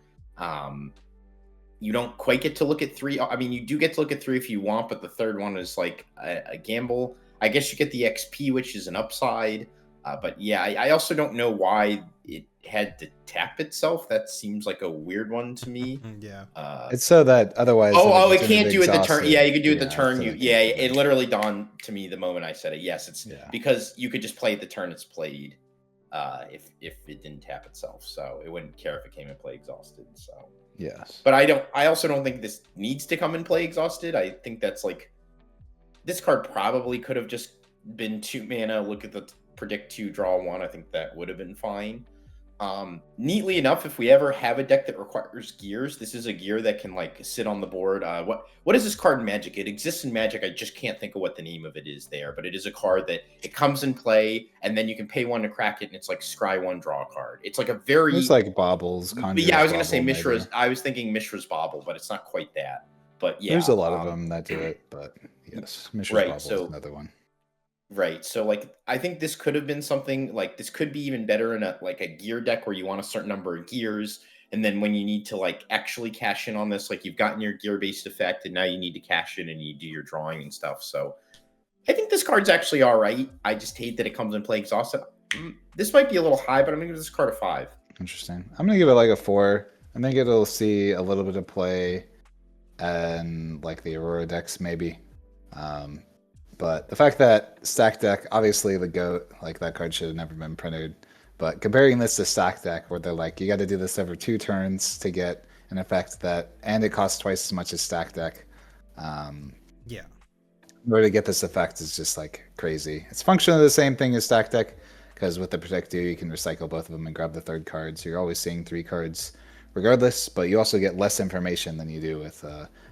You don't quite get to look at 3. I mean, you do get to look at 3 if you want, but the third one is like a gamble. I guess you get the XP, which is an upside. But yeah, I also don't know why it had to tap itself. That seems like a weird one to me. Yeah. It's so that otherwise. It can't do it the turn. Yeah, you could do it the turn. So It literally dawned to me the moment I said it. Yes, it's because you could just play it the turn it's played. If it didn't tap itself, so it wouldn't care if it came and play exhausted. So yes, but I also don't think this needs to come and play exhausted. I think that's like this card probably could have just been 2 mana. Look at the predict 2, draw 1. I think that would have been fine. Neatly enough, if we ever have a deck that requires gears, this is a gear that can like sit on the board. What is this card in Magic? It exists in Magic. I just can't think of what the name of it is there, but it is a card that it comes in play, and then you can pay 1 to crack it, and it's like scry 1, draw a card. It's like a very it's like Baubles. Yeah, I was gonna say Mishra's. I was thinking Mishra's Bauble, but it's not quite that. But yeah, there's a lot of them that do it. But yes, Mishra's Bauble is another one. Right. So like I think this could have been something like this could be even better in a gear deck where you want a certain number of gears, and then when you need to like actually cash in on this, like you've gotten your gear based effect and now you need to cash in and you do your drawing and stuff. So I think this card's actually all right. I just hate that it comes in play exhausted. This might be a little high, but I'm gonna give this card a 5. Interesting. I'm gonna give it like a 4. I think it'll see a little bit of play and like the Aurora decks maybe. But the fact that stack deck, obviously the GOAT, like that card should have never been printed. But comparing this to stack deck, where they're like, you got to do this every 2 turns to get an effect and it costs twice as much as stack deck. Yeah. In order to get this effect is just like crazy. It's functionally the same thing as stack deck, because with the Protect 2, you can recycle both of them and grab the third card. So you're always seeing 3 cards regardless, but you also get less information than you do with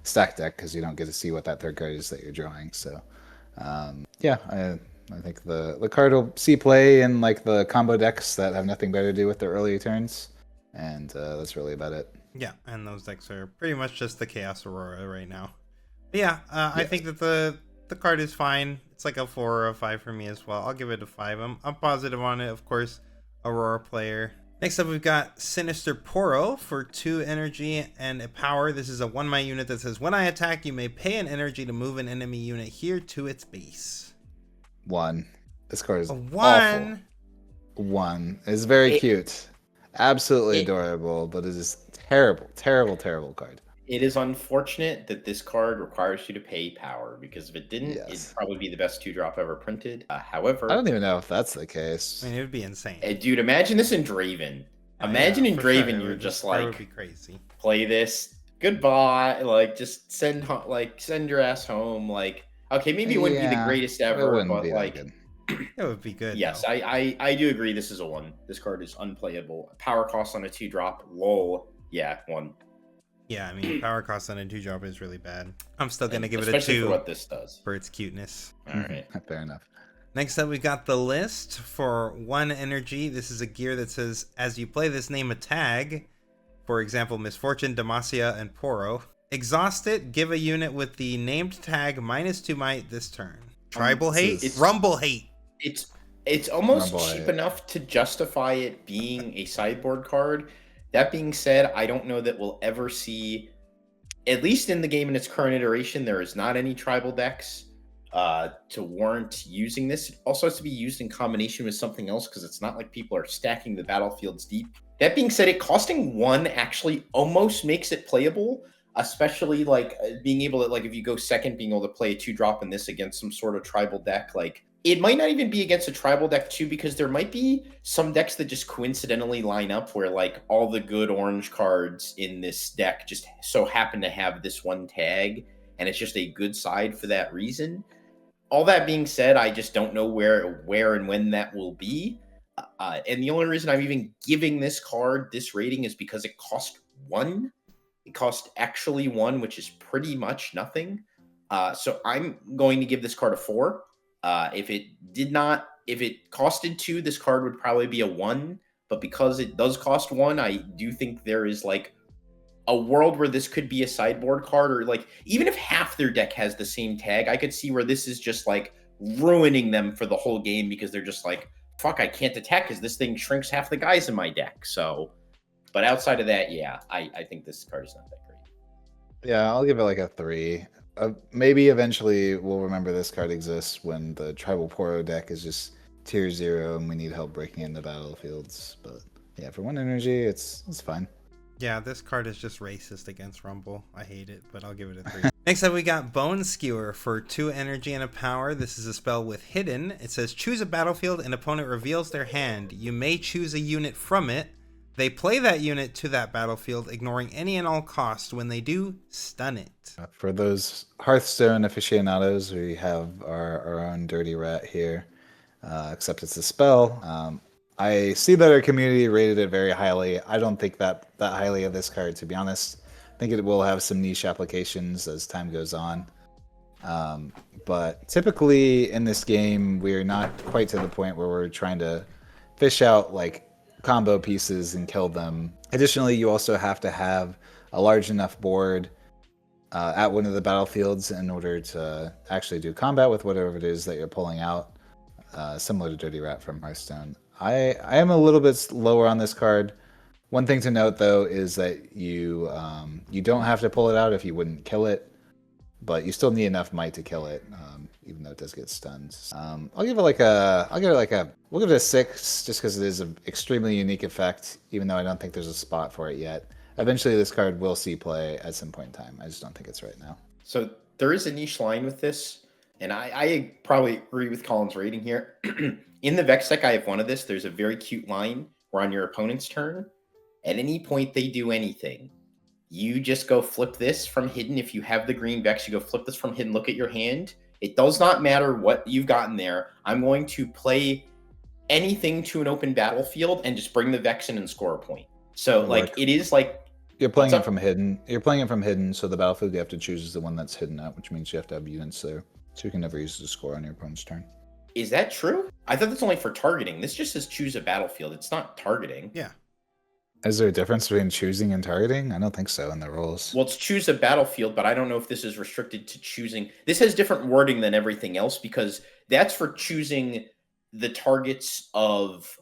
stack deck, because you don't get to see what that third card is that you're drawing. So yeah, I think the card will see play in like the combo decks that have nothing better to do with their early turns, and that's really about it. Yeah, and those decks are pretty much just the Chaos Aurora right now. But yeah, I think that the card is fine. It's like a 4 or a 5 for me as well. I'll give it a 5. I'm positive on it, of course. Aurora player. Next up, we've got Sinister Poro for 2 energy and a power. This is a 1-mana unit that says, when I attack, you may pay an energy to move an enemy unit here to its base. 1. This card is a 1. Awful. 1. It's very cute. Absolutely adorable, but it is terrible, terrible, terrible card. It is unfortunate that this card requires you to pay power, because if it didn't, it'd probably be the best 2-drop ever printed. However, I don't even know if that's the case. I mean, it would be insane. Dude, imagine this in Draven. Imagine in Draven, you're just like, would be crazy. Play this, goodbye, like just send your ass home. Like, okay, maybe it wouldn't be the greatest ever, but like, it would be good. Yes, I do agree. This is a 1. This card is unplayable. Power cost on a 2-drop, lol. Yeah, 1. Yeah, I mean, power cost on a 2-drop is really bad. I'm still gonna give it a 2, especially for what this does, for its cuteness. All right, fair enough. Next up, we got the list for 1 energy. This is a gear that says, as you play this, name a tag. For example, Misfortune, Demacia, and Poro. Exhaust it, give a unit with the named tag -2 might this turn. Tribal hate? Rumble hate. It's almost Rumble cheap hate. enough to justify it being a sideboard card. That being said, I don't know that we'll ever see, at least in the game in its current iteration, there is not any tribal decks to warrant using this. It also has to be used in combination with something else because it's not like people are stacking the battlefields deep. That being said, it costing 1 actually almost makes it playable, especially like being able to, like, if you go second, being able to play a 2-drop in this against some sort of tribal deck. Like, it might not even be against a tribal deck too, because there might be some decks that just coincidentally line up where like all the good orange cards in this deck just so happen to have this 1 tag, and it's just a good side for that reason. All that being said, I just don't know where and when that will be. And the only reason I'm even giving this card this rating is because it cost 1. It cost actually 1, which is pretty much nothing. So I'm going to give this card a 4. If it costed 2, this card would probably be a 1. But because it does cost 1, I do think there is like a world where this could be a sideboard card, or like even if half their deck has the same tag, I could see where this is just like ruining them for the whole game because they're just like, fuck, I can't attack because this thing shrinks half the guys in my deck. So, but outside of that, yeah, I think this card is not that great. Yeah, I'll give it like a 3. Maybe eventually we'll remember this card exists when the Tribal Poro deck is just tier 0 and we need help breaking into battlefields. But yeah, for 1 energy, it's fine. Yeah, this card is just racist against Rumble. I hate it, but I'll give it a 3. Next up, we got Bone Skewer for 2 energy and a power. This is a spell with Hidden. It says, choose a battlefield, an opponent reveals their hand. You may choose a unit from it. They play that unit to that battlefield, ignoring any and all cost. When they do, stun it. For those Hearthstone aficionados, we have our own Dirty Rat here, except it's a spell. I see that our community rated it very highly. I don't think that highly of this card, to be honest. I think it will have some niche applications as time goes on. But typically in this game, we're not quite to the point where we're trying to fish out like combo pieces and kill them. Additionally, you also have to have a large enough board at one of the battlefields in order to actually do combat with whatever it is that you're pulling out, similar to Dirty Rat from Hearthstone. I am a little bit lower on this card. One thing to note, though, is that you don't have to pull it out if you wouldn't kill it, but you still need enough might to kill it, even though it does get stunned. We'll give it a 6, just because it is an extremely unique effect, even though I don't think there's a spot for it yet. Eventually, this card will see play at some point in time. I just don't think it's right now. So there is a niche line with this, and I probably agree with Colin's rating here. In the Vex deck, I have one of this. There's a very cute line where on your opponent's turn, at any point they do anything, you just go flip this from Hidden. If you have the green Vex, you go flip this from Hidden, look at your hand. It does not matter what you've gotten there. I'm going to play anything to an open battlefield and just bring the Vex in and score a point. So, like, it is like... You're playing it from Hidden. You're playing it from Hidden, so the battlefield you have to choose is the one that's hidden out, which means you have to have units there. So you can never use it to score on your opponent's turn. Is that true? I thought that's only for targeting. This just says choose a battlefield. It's not targeting. Yeah. Is there a difference between choosing and targeting? I don't think so in the rules. Well, it's choose a battlefield, but I don't know if this is restricted to choosing. This has different wording than everything else because that's for choosing the targets of,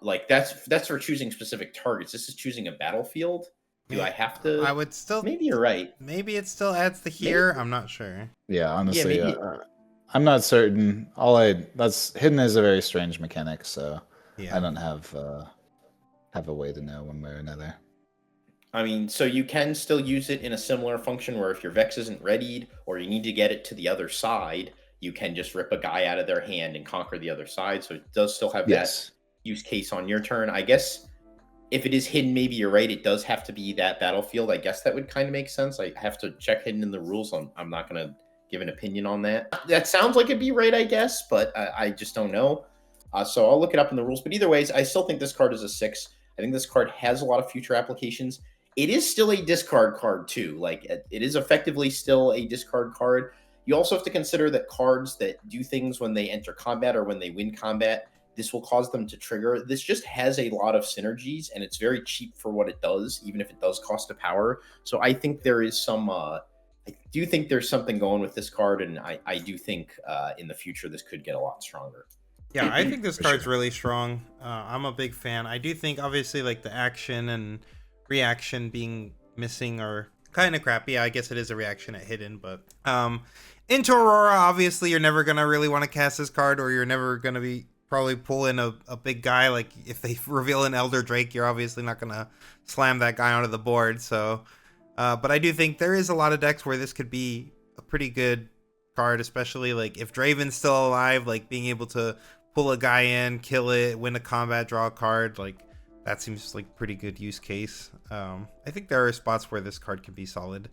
like that's for choosing specific targets. This is choosing a battlefield. Do I have to? I would still. Maybe you're right. Maybe it still adds the here. Maybe. I'm not sure. Yeah, honestly, maybe. I'm not certain. That's Hidden is a very strange mechanic, so yeah. I don't have a way to know one way or another. I mean, so you can still use it in a similar function where if your Vex isn't readied or you need to get it to the other side, you can just rip a guy out of their hand and conquer the other side. So it does still have that use case on your turn. I guess if it is Hidden, maybe you're right. It does have to be that battlefield. I guess that would kind of make sense. I have to check Hidden in the rules. I'm not going to give an opinion on that. That sounds like it'd be right, I guess, but I just don't know. So I'll look it up in the rules. But either ways, I still think this card is a 6. I think this card has a lot of future applications. It is still a discard card too. Like it is effectively still a discard card. You also have to consider that cards that do things when they enter combat or when they win combat, this will cause them to trigger. This just has a lot of synergies, and it's very cheap for what it does, even if it does cost a power. So I think there is some... I do think there's something going with this card, and I do think in the future this could get a lot stronger. Yeah, I think this card's really strong. I'm a big fan. I do think, obviously, like the action and reaction being missing are kind of crappy. I guess it is a reaction at hidden, but into Aurora, obviously, you're never going to really want to cast this card, or you're never going to be probably pull in a big guy. Like, if they reveal an Elder Drake, you're obviously not going to slam that guy onto the board, so... but I do think there is a lot of decks where this could be a pretty good card, especially like if Draven's still alive, like being able to pull a guy in, kill it, win a combat, draw a card, like that seems like pretty good use case. I think there are spots where this card can be solid.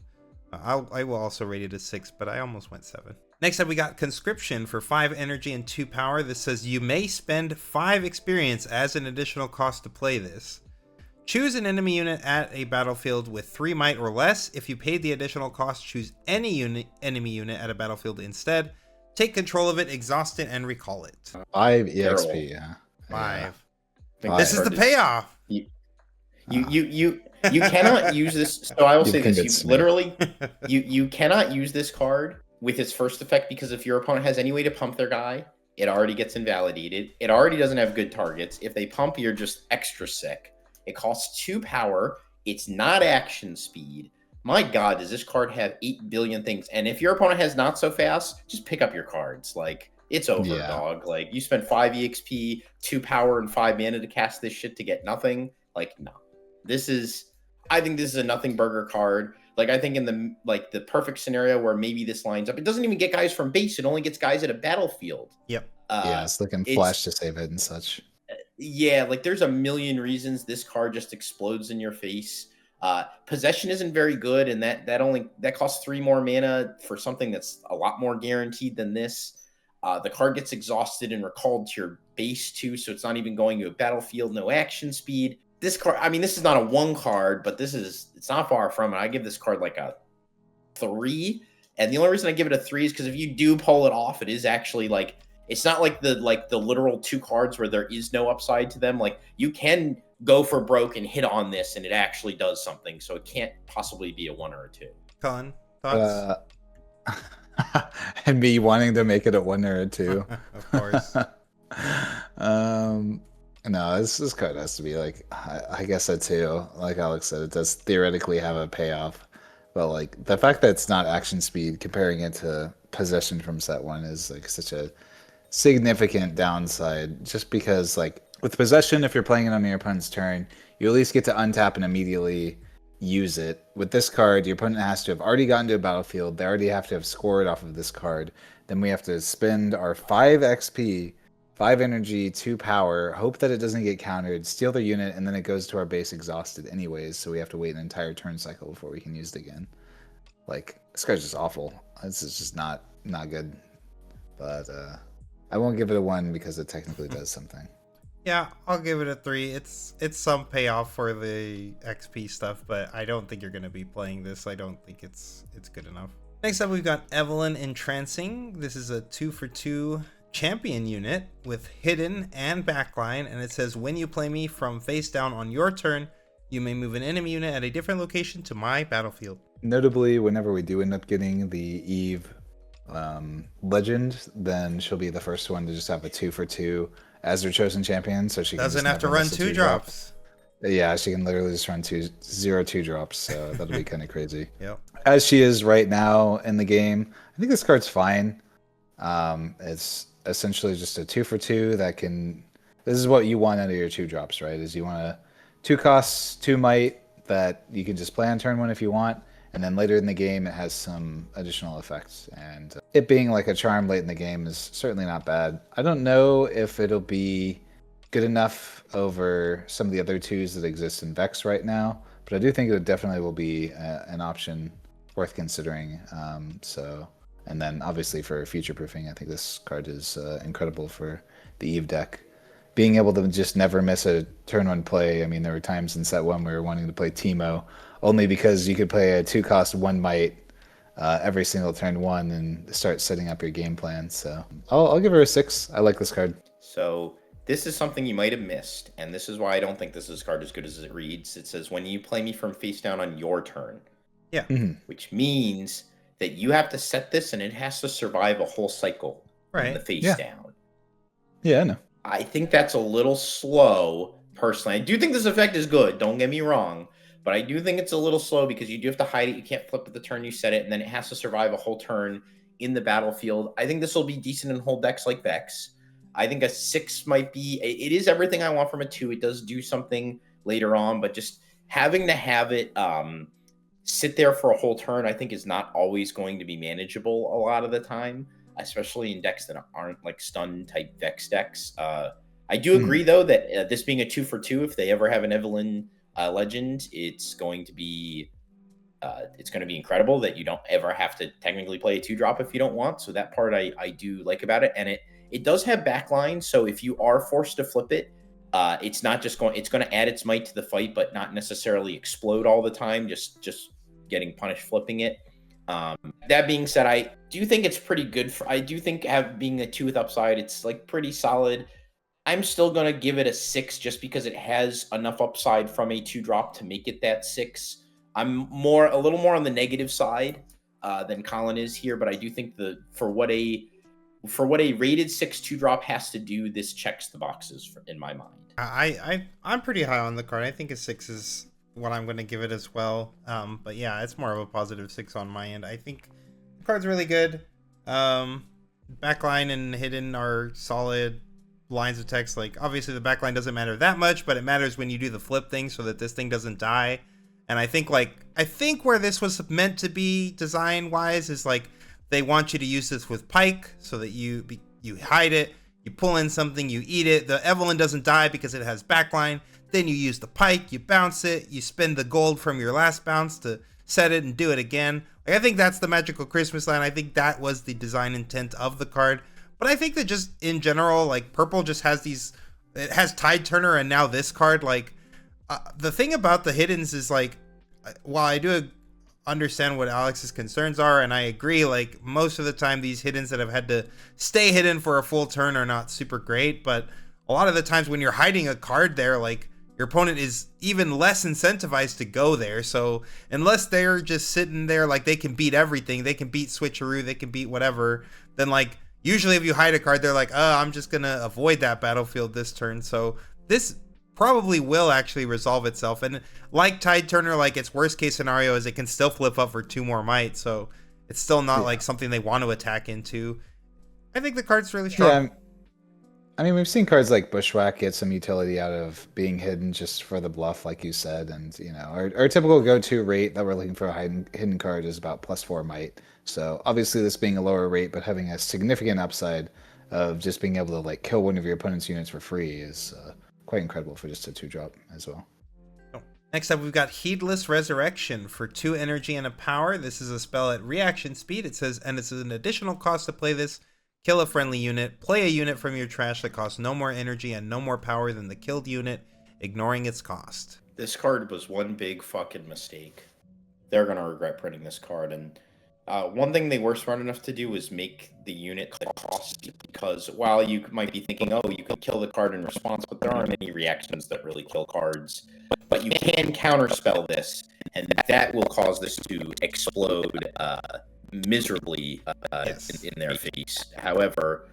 I will also rate it a 6, but I almost went 7. Next up, we got Conscription for 5 energy and 2 power. This says you may spend 5 experience as an additional cost to play this. Choose an enemy unit at a battlefield with 3 might or less. If you paid the additional cost, choose any enemy unit at a battlefield instead. Take control of it, exhaust it, and recall it. 5 EXP, yeah. 5. Yeah. This is the payoff. You cannot use this. So I will say this: you cannot use this card with its first effect, because if your opponent has any way to pump their guy, it already gets invalidated. It already doesn't have good targets. If they pump, you're just extra sick. It costs 2 power. It's not action speed. My God, does this card have 8 billion things? And if your opponent has not so fast, just pick up your cards. Like, it's over, dog. Like, you spend 5 EXP, 2 power, and 5 mana to cast this shit to get nothing. Like, no. I think this is a nothing burger card. Like, I think in the perfect scenario where maybe this lines up, it doesn't even get guys from base. It only gets guys at a battlefield. Yep. Yeah, it's looking flash to save it and such. Yeah, like there's a million reasons this card just explodes in your face. Possession isn't very good, and that costs 3 more mana for something that's a lot more guaranteed than this. The card gets exhausted and recalled to your base too, so it's not even going to a battlefield, no action speed. This card, I mean, this is not a 1 card, but it's not far from it. I give this card like a 3, and the only reason I give it a 3 is because if you do pull it off, it is actually like, it's not like the literal 2 cards where there is no upside to them. Like, you can go for broke and hit on this, and it actually does something. So it can't possibly be a 1 or a 2. Colin, thoughts? And me wanting to make it a 1 or a 2. Of course. No, this card has to be like, I guess a 2. Like Alex said, it does theoretically have a payoff. But like the fact that it's not action speed, comparing it to possession from set 1 is like such a significant downside, just because like with possession, if you're playing it on your opponent's turn, you at least get to untap and immediately use it. With this card, your opponent has to have already gotten to a battlefield. They already have to have scored off of this card. Then we have to spend our 5 XP, 5 energy, 2 power, hope that it doesn't get countered, steal their unit, and then it goes to our base exhausted anyways, so we have to wait an entire turn cycle before we can use it again. Like, this card's just awful. This is just not good. But I won't give it a 1 because it technically does something. Yeah, I'll give it a 3. It's some payoff for the XP stuff, but I don't think you're going to be playing this. I don't think it's good enough. Next up, we've got Evelyn Entrancing. This is a 2-for-2 champion unit with hidden and backline, and it says when you play me from face down on your turn, you may move an enemy unit at a different location to my battlefield. Notably, whenever we do end up getting the Eve legend, then she'll be the first one to just have a 2-for-2 as their chosen champion, so she doesn't have to run 2 drops. Yeah, she can literally just run 2 drops, so that'll be kind of crazy. Yep. As she is right now in the game, I think this card's fine. It's essentially just a 2-for-2 that can... This is what you want out of your 2 drops, right? Is you want a 2 costs, 2 might that you can just play on turn 1 if you want, and then later in the game it has some additional effects. And it being like a charm late in the game is certainly not bad. I don't know if it'll be good enough over some of the other 2s that exist in Vex right now, but I do think it definitely will be an option worth considering. And then obviously for future proofing, I think this card is incredible for the Eve deck. Being able to just never miss a turn 1 play. I mean, there were times in set 1 we were wanting to play Teemo only because you could play a 2-cost 1 might every single turn one and start setting up your game plan. So I'll give her a 6. I like this card. So this is something you might have missed, and this is why I don't think this is card as good as it reads. It says, when you play me from face down on your turn. Yeah. Which means that you have to set this, and it has to survive a whole cycle in the face down. Yeah, I know. I think that's a little slow, personally. I do think this effect is good, don't get me wrong, but I do think it's a little slow because you do have to hide it. You can't flip it the turn you set it, and then it has to survive a whole turn in the battlefield. I think this will be decent in whole decks like Vex. I think a 6 might be... It is everything I want from a 2. It does do something later on, but just having to have it sit there for a whole turn, I think, is not always going to be manageable a lot of the time, especially in decks that aren't like stun type Vex decks. I do agree, though, that this being a 2 for 2, if they ever have an Evelyn legend, it's going to be incredible that you don't ever have to technically play a 2-drop if you don't want. So that part I do like about it, and it does have backline. So if you are forced to flip it, it's not just going. It's going to add its might to the fight, but not necessarily explode all the time. Just getting punished flipping it. That being said, I do think it's pretty good. I do think being a 2 with upside, it's like pretty solid. I'm still going to give it a 6 just because it has enough upside from a 2-drop to make it that 6. I'm a little more on the negative side than Collin is here, but I do think for what a rated 6 2-drop has to do, this checks the boxes in my mind. I'm pretty high on the card. I think a 6 is what I'm going to give it as well. But yeah, it's more of a positive 6 on my end. I think the card's really good. Backline and hidden are solid lines of text. Like, obviously the backline doesn't matter that much, but it matters when you do the flip thing so that this thing doesn't die. And I think where this was meant to be design wise is like, they want you to use this with Pike so that you hide it, you pull in something, you eat it. The Evelyn doesn't die because it has backline. Then you use the Pike, you bounce it, you spend the gold from your last bounce to set it and do it again. Like, I think that's the magical Christmas line. I think that was the design intent of the card. But I think that just in general, like, purple just has it has Tide Turner and now this card. Like, the thing about the hiddens is, like, while I do understand what Alex's concerns are, and I agree, like, most of the time these hiddens that have had to stay hidden for a full turn are not super great, but a lot of the times when you're hiding a card there, like, your opponent is even less incentivized to go there. So unless they're just sitting there, like, they can beat everything, they can beat switcheroo, they can beat whatever, then, like, usually if you hide a card, they're like, oh, I'm just gonna avoid that battlefield this turn. So this probably will actually resolve itself, and like Tide Turner, like, its worst case scenario is it can still flip up for 2 more might, so it's still not like something they want to attack into. I think the card's really strong. Yeah, I mean, we've seen cards like Bushwhack get some utility out of being hidden just for the bluff, like you said, and, you know, our typical go-to rate that we're looking for a hidden card is about +4 might. So obviously this being a lower rate but having a significant upside of just being able to, like, kill one of your opponent's units for free is quite incredible for just a 2-drop as well. Next up, we've got Heedless Resurrection for 2 energy and a power. This is a spell at reaction speed. It says, and it's an additional cost to play this. Kill a friendly unit. Play a unit from your trash that costs no more energy and no more power than the killed unit, ignoring its cost. This card was one big fucking mistake. They're going to regret printing this card. And one thing they were smart enough to do was make the unit cost, because while you might be thinking, oh, you can kill the card in response, but there aren't any reactions that really kill cards. But you can counterspell this, and that will cause this to explode miserably in their face. However,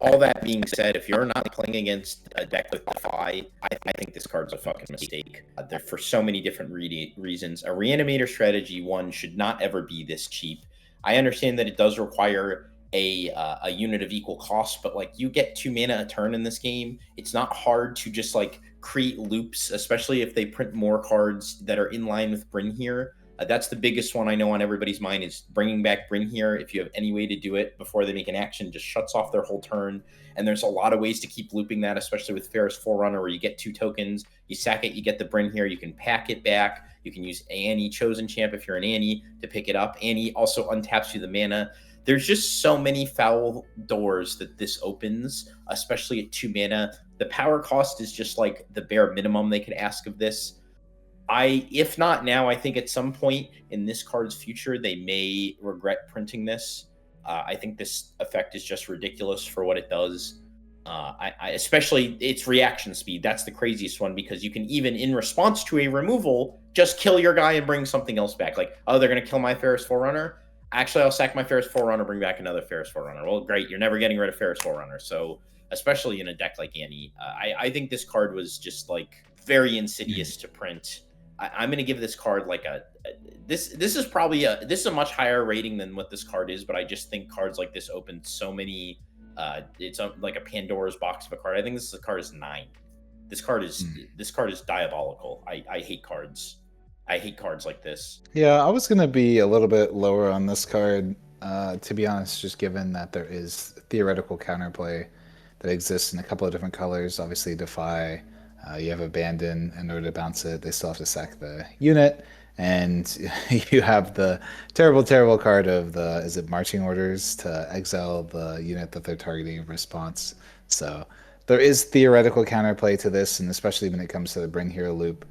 all that being said, if you're not playing against a deck with Defy, I think this card's a fucking mistake. They're for so many different reasons. A reanimator strategy, one, should not ever be this cheap. I understand that it does require a unit of equal cost, but, like, you get 2 mana a turn in this game. It's not hard to just, like, create loops, especially if they print more cards that are in line with Bryn here. That's the biggest one I know on everybody's mind, is bringing back Bryn here. If you have any way to do it before they make an action, just shuts off their whole turn. And there's a lot of ways to keep looping that, especially with Ferris Forerunner, where you get 2 tokens, you sack it, you get the Bryn here, you can pack it back. You can use Annie Chosen Champ if you're an Annie to pick it up. Annie also untaps you the mana. There's just so many foul doors that this opens, especially at 2 mana. The power cost is just like the bare minimum they could ask of this. If not now, I think at some point in this card's future, they may regret printing this. I think this effect is just ridiculous for what it does. I especially its reaction speed. That's the craziest one, because you can even, in response to a removal, just kill your guy and bring something else back. Like, oh, they're going to kill my Ferris Forerunner. Actually, I'll sack my Ferris Forerunner, bring back another Ferris Forerunner. Well, great. You're never getting rid of Ferris Forerunner. So, especially in a deck like Annie, I think this card was just like very insidious to print. I'm going to give this card like this is probably this is a much higher rating than what this card is, but I just think cards like this open so many. It's like a Pandora's box of a card. I think this card is 9. This card is diabolical. I hate cards. I hate cards like this. Yeah, I was gonna be a little bit lower on this card, to be honest, just given that there is theoretical counterplay that exists in a couple of different colors. Obviously, Defy. You have Abandon. In order to bounce it, they still have to sack the unit. And you have the terrible, terrible card of is it Marching Orders to exile the unit that they're targeting in response. So there is theoretical counterplay to this, and especially when it comes to the Bring Hero loop,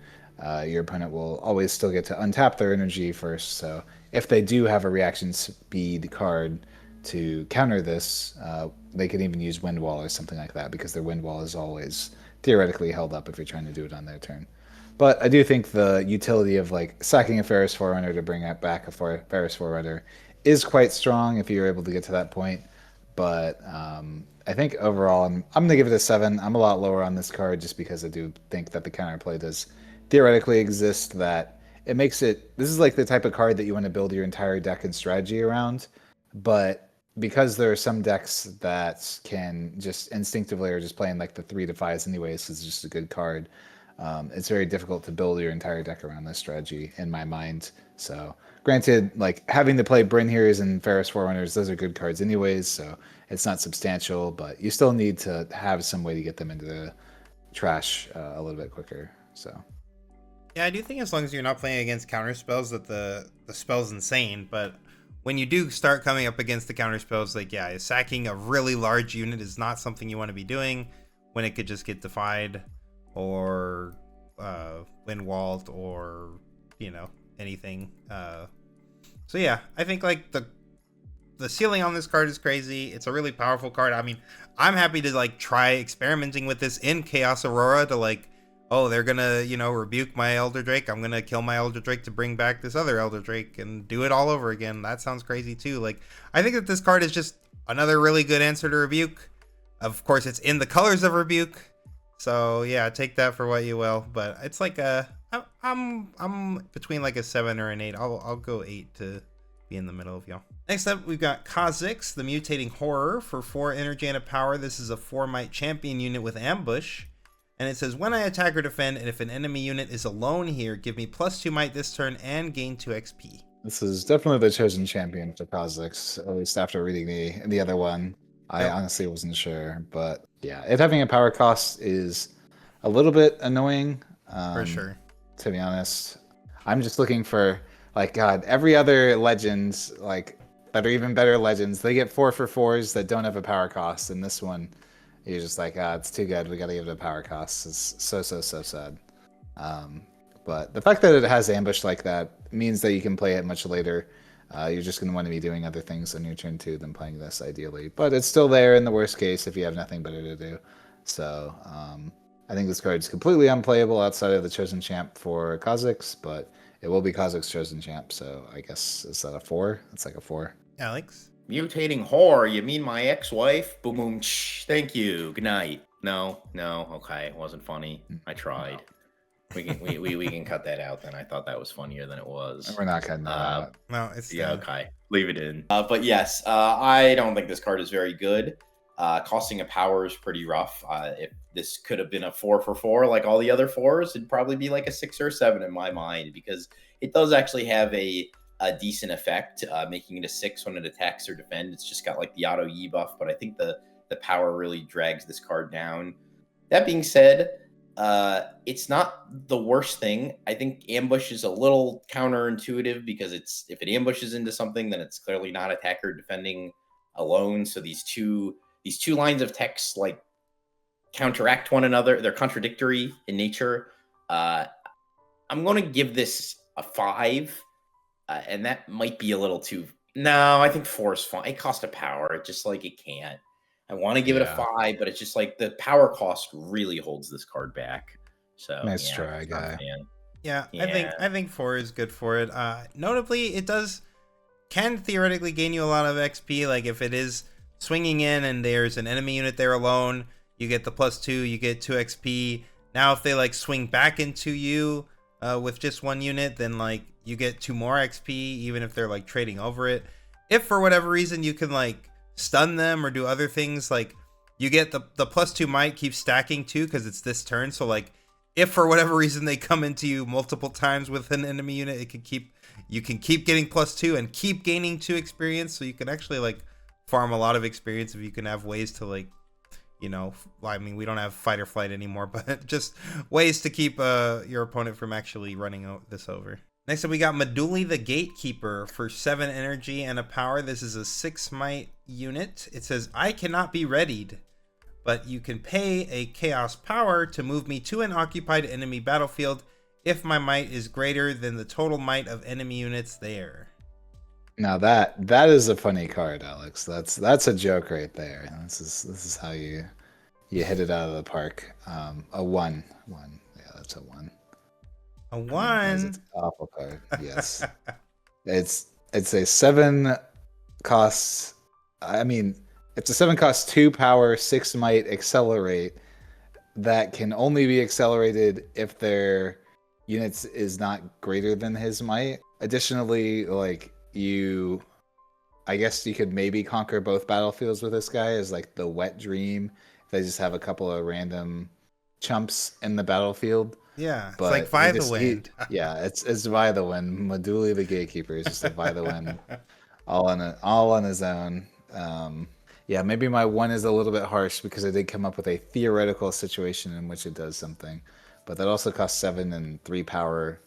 your opponent will always still get to untap their energy first. So if they do have a reaction speed card to counter this, they can even use Wind Wall or something like that, because their Wind Wall is always theoretically held up if you're trying to do it on their turn. But I do think the utility of like sacking a Ferris Forerunner to bring back a Ferris Forerunner is quite strong if you're able to get to that point. But I think overall, I'm going to give it a 7. I'm a lot lower on this card just because I do think that the counterplay does theoretically exist, that it makes it... This is like the type of card that you want to build your entire deck and strategy around. But because there are some decks that can just instinctively are just playing like the 3 to 5s anyways, it's just a good card. It's very difficult to build your entire deck around this strategy in my mind. So granted, like having to play Bryn Heroes and Ferris Forerunners, those are good cards anyways, so it's not substantial, but you still need to have some way to get them into the trash a little bit quicker. So yeah, I do think as long as you're not playing against counter spells, that the spell's insane. But when you do start coming up against the counter spells, like, yeah, sacking a really large unit is not something you want to be doing when it could just get defied or wind walled or, you know, anything. So yeah, I think like the ceiling on this card is crazy. It's a really powerful card. I mean, I'm happy to like try experimenting with this in Chaos Aurora to like, oh, they're gonna, you know, rebuke my Elder Drake. I'm gonna kill my Elder Drake to bring back this other Elder Drake and do it all over again. That sounds crazy too. Like, I think that this card is just another really good answer to Rebuke. Of course, it's in the colors of Rebuke. So yeah, take that for what you will. But it's like I'm between like a 7 or an 8. I'll go 8 to be in the middle of y'all. Next up, we've got Kha'Zix, the Mutating Horror for 4 energy and a power. This is a 4 might champion unit with Ambush. And it says, when I attack or defend, and if an enemy unit is alone here, give me +2 might this turn and gain 2 XP. this is definitely the chosen champion for Kha'Zix, at least after reading the other one. I honestly wasn't sure, but yeah, it having a power cost is a little bit annoying. For sure. To be honest, I'm just looking for, like, God, every other legend, like, that are even better legends, they get 4/4s that don't have a power cost, and this one, you're just like, it's too good, we gotta give it a power cost. It's so sad. But the fact that it has ambush like that means that you can play it much later. You're just going to want to be doing other things on your turn 2 than playing this, ideally. But it's still there in the worst case if you have nothing better to do. So I think this card is completely unplayable outside of the chosen champ for Kha'Zix, but it will be Kha'Zix chosen champ, so I guess, is that a 4? It's like a 4. Alex? Mutating Horror, you mean my ex-wife? Boom, boom, thank you, good night. No, okay, it wasn't funny. I tried. We can cut that out then. I thought that was funnier than it was. We're not cutting that out. No, it's yeah, okay. Leave it in. But yes, I don't think this card is very good. Costing a power is pretty rough. If this could have been a 4/4 like all the other 4s, it'd probably be like a 6 or 7 in my mind, because it does actually have a decent effect, making it a 6 when it attacks or defends. It's just got like the auto E buff, but I think the power really drags this card down. That being said, it's not the worst thing. I think ambush is a little counterintuitive, because if it ambushes into something, then it's clearly not attacker defending alone. So these two lines of text like counteract one another. They're contradictory in nature. I'm going to give this a 5, and that might be a little too. No, I think 4 is fine. It costs a power. It just like it can't. I want to give it a 5, but it's just like the power cost really holds this card back. So Nice try, guy. Yeah, I think 4 is good for it. Notably, it can theoretically gain you a lot of XP. Like if it is swinging in and there's an enemy unit there alone, you get the +2, you get 2 XP. Now if they like swing back into you with just 1 unit, then like you get 2 more XP, even if they're like trading over it. If for whatever reason you can like stun them or do other things, like you get the +2 might keep stacking too because it's this turn. So like if for whatever reason they come into you multiple times with an enemy unit, you can keep getting +2 and keep gaining 2 experience. So you can actually like farm a lot of experience if you can have ways to like, you know, I mean, we don't have fight or flight anymore, but just ways to keep your opponent from actually running this over. Next up, we got Medulli the Gatekeeper for 7 energy and a power. This is a 6 might unit. It says, I cannot be readied, but you can pay a chaos power to move me to an occupied enemy battlefield if my might is greater than the total might of enemy units there. Now that is a funny card, Alex. That's a joke right there. This is how you hit it out of the park. A 1. Yeah, that's a 1. A 1. It's an awful card. Yes. it's a 7 costs. I mean, it's a 7 cost 2 power, 6 might accelerate that can only be accelerated if their units is not greater than his might. Additionally, like I guess you could maybe conquer both battlefields with this guy as like the wet dream. They just have a couple of random chumps in the battlefield. Yeah, it's like by the wind. Yeah, it's by the wind. Medulli the Gatekeeper is just a by the wind, all on his own. Yeah, maybe my 1 is a little bit harsh because I did come up with a theoretical situation in which it does something, but that also costs 7 and 3 power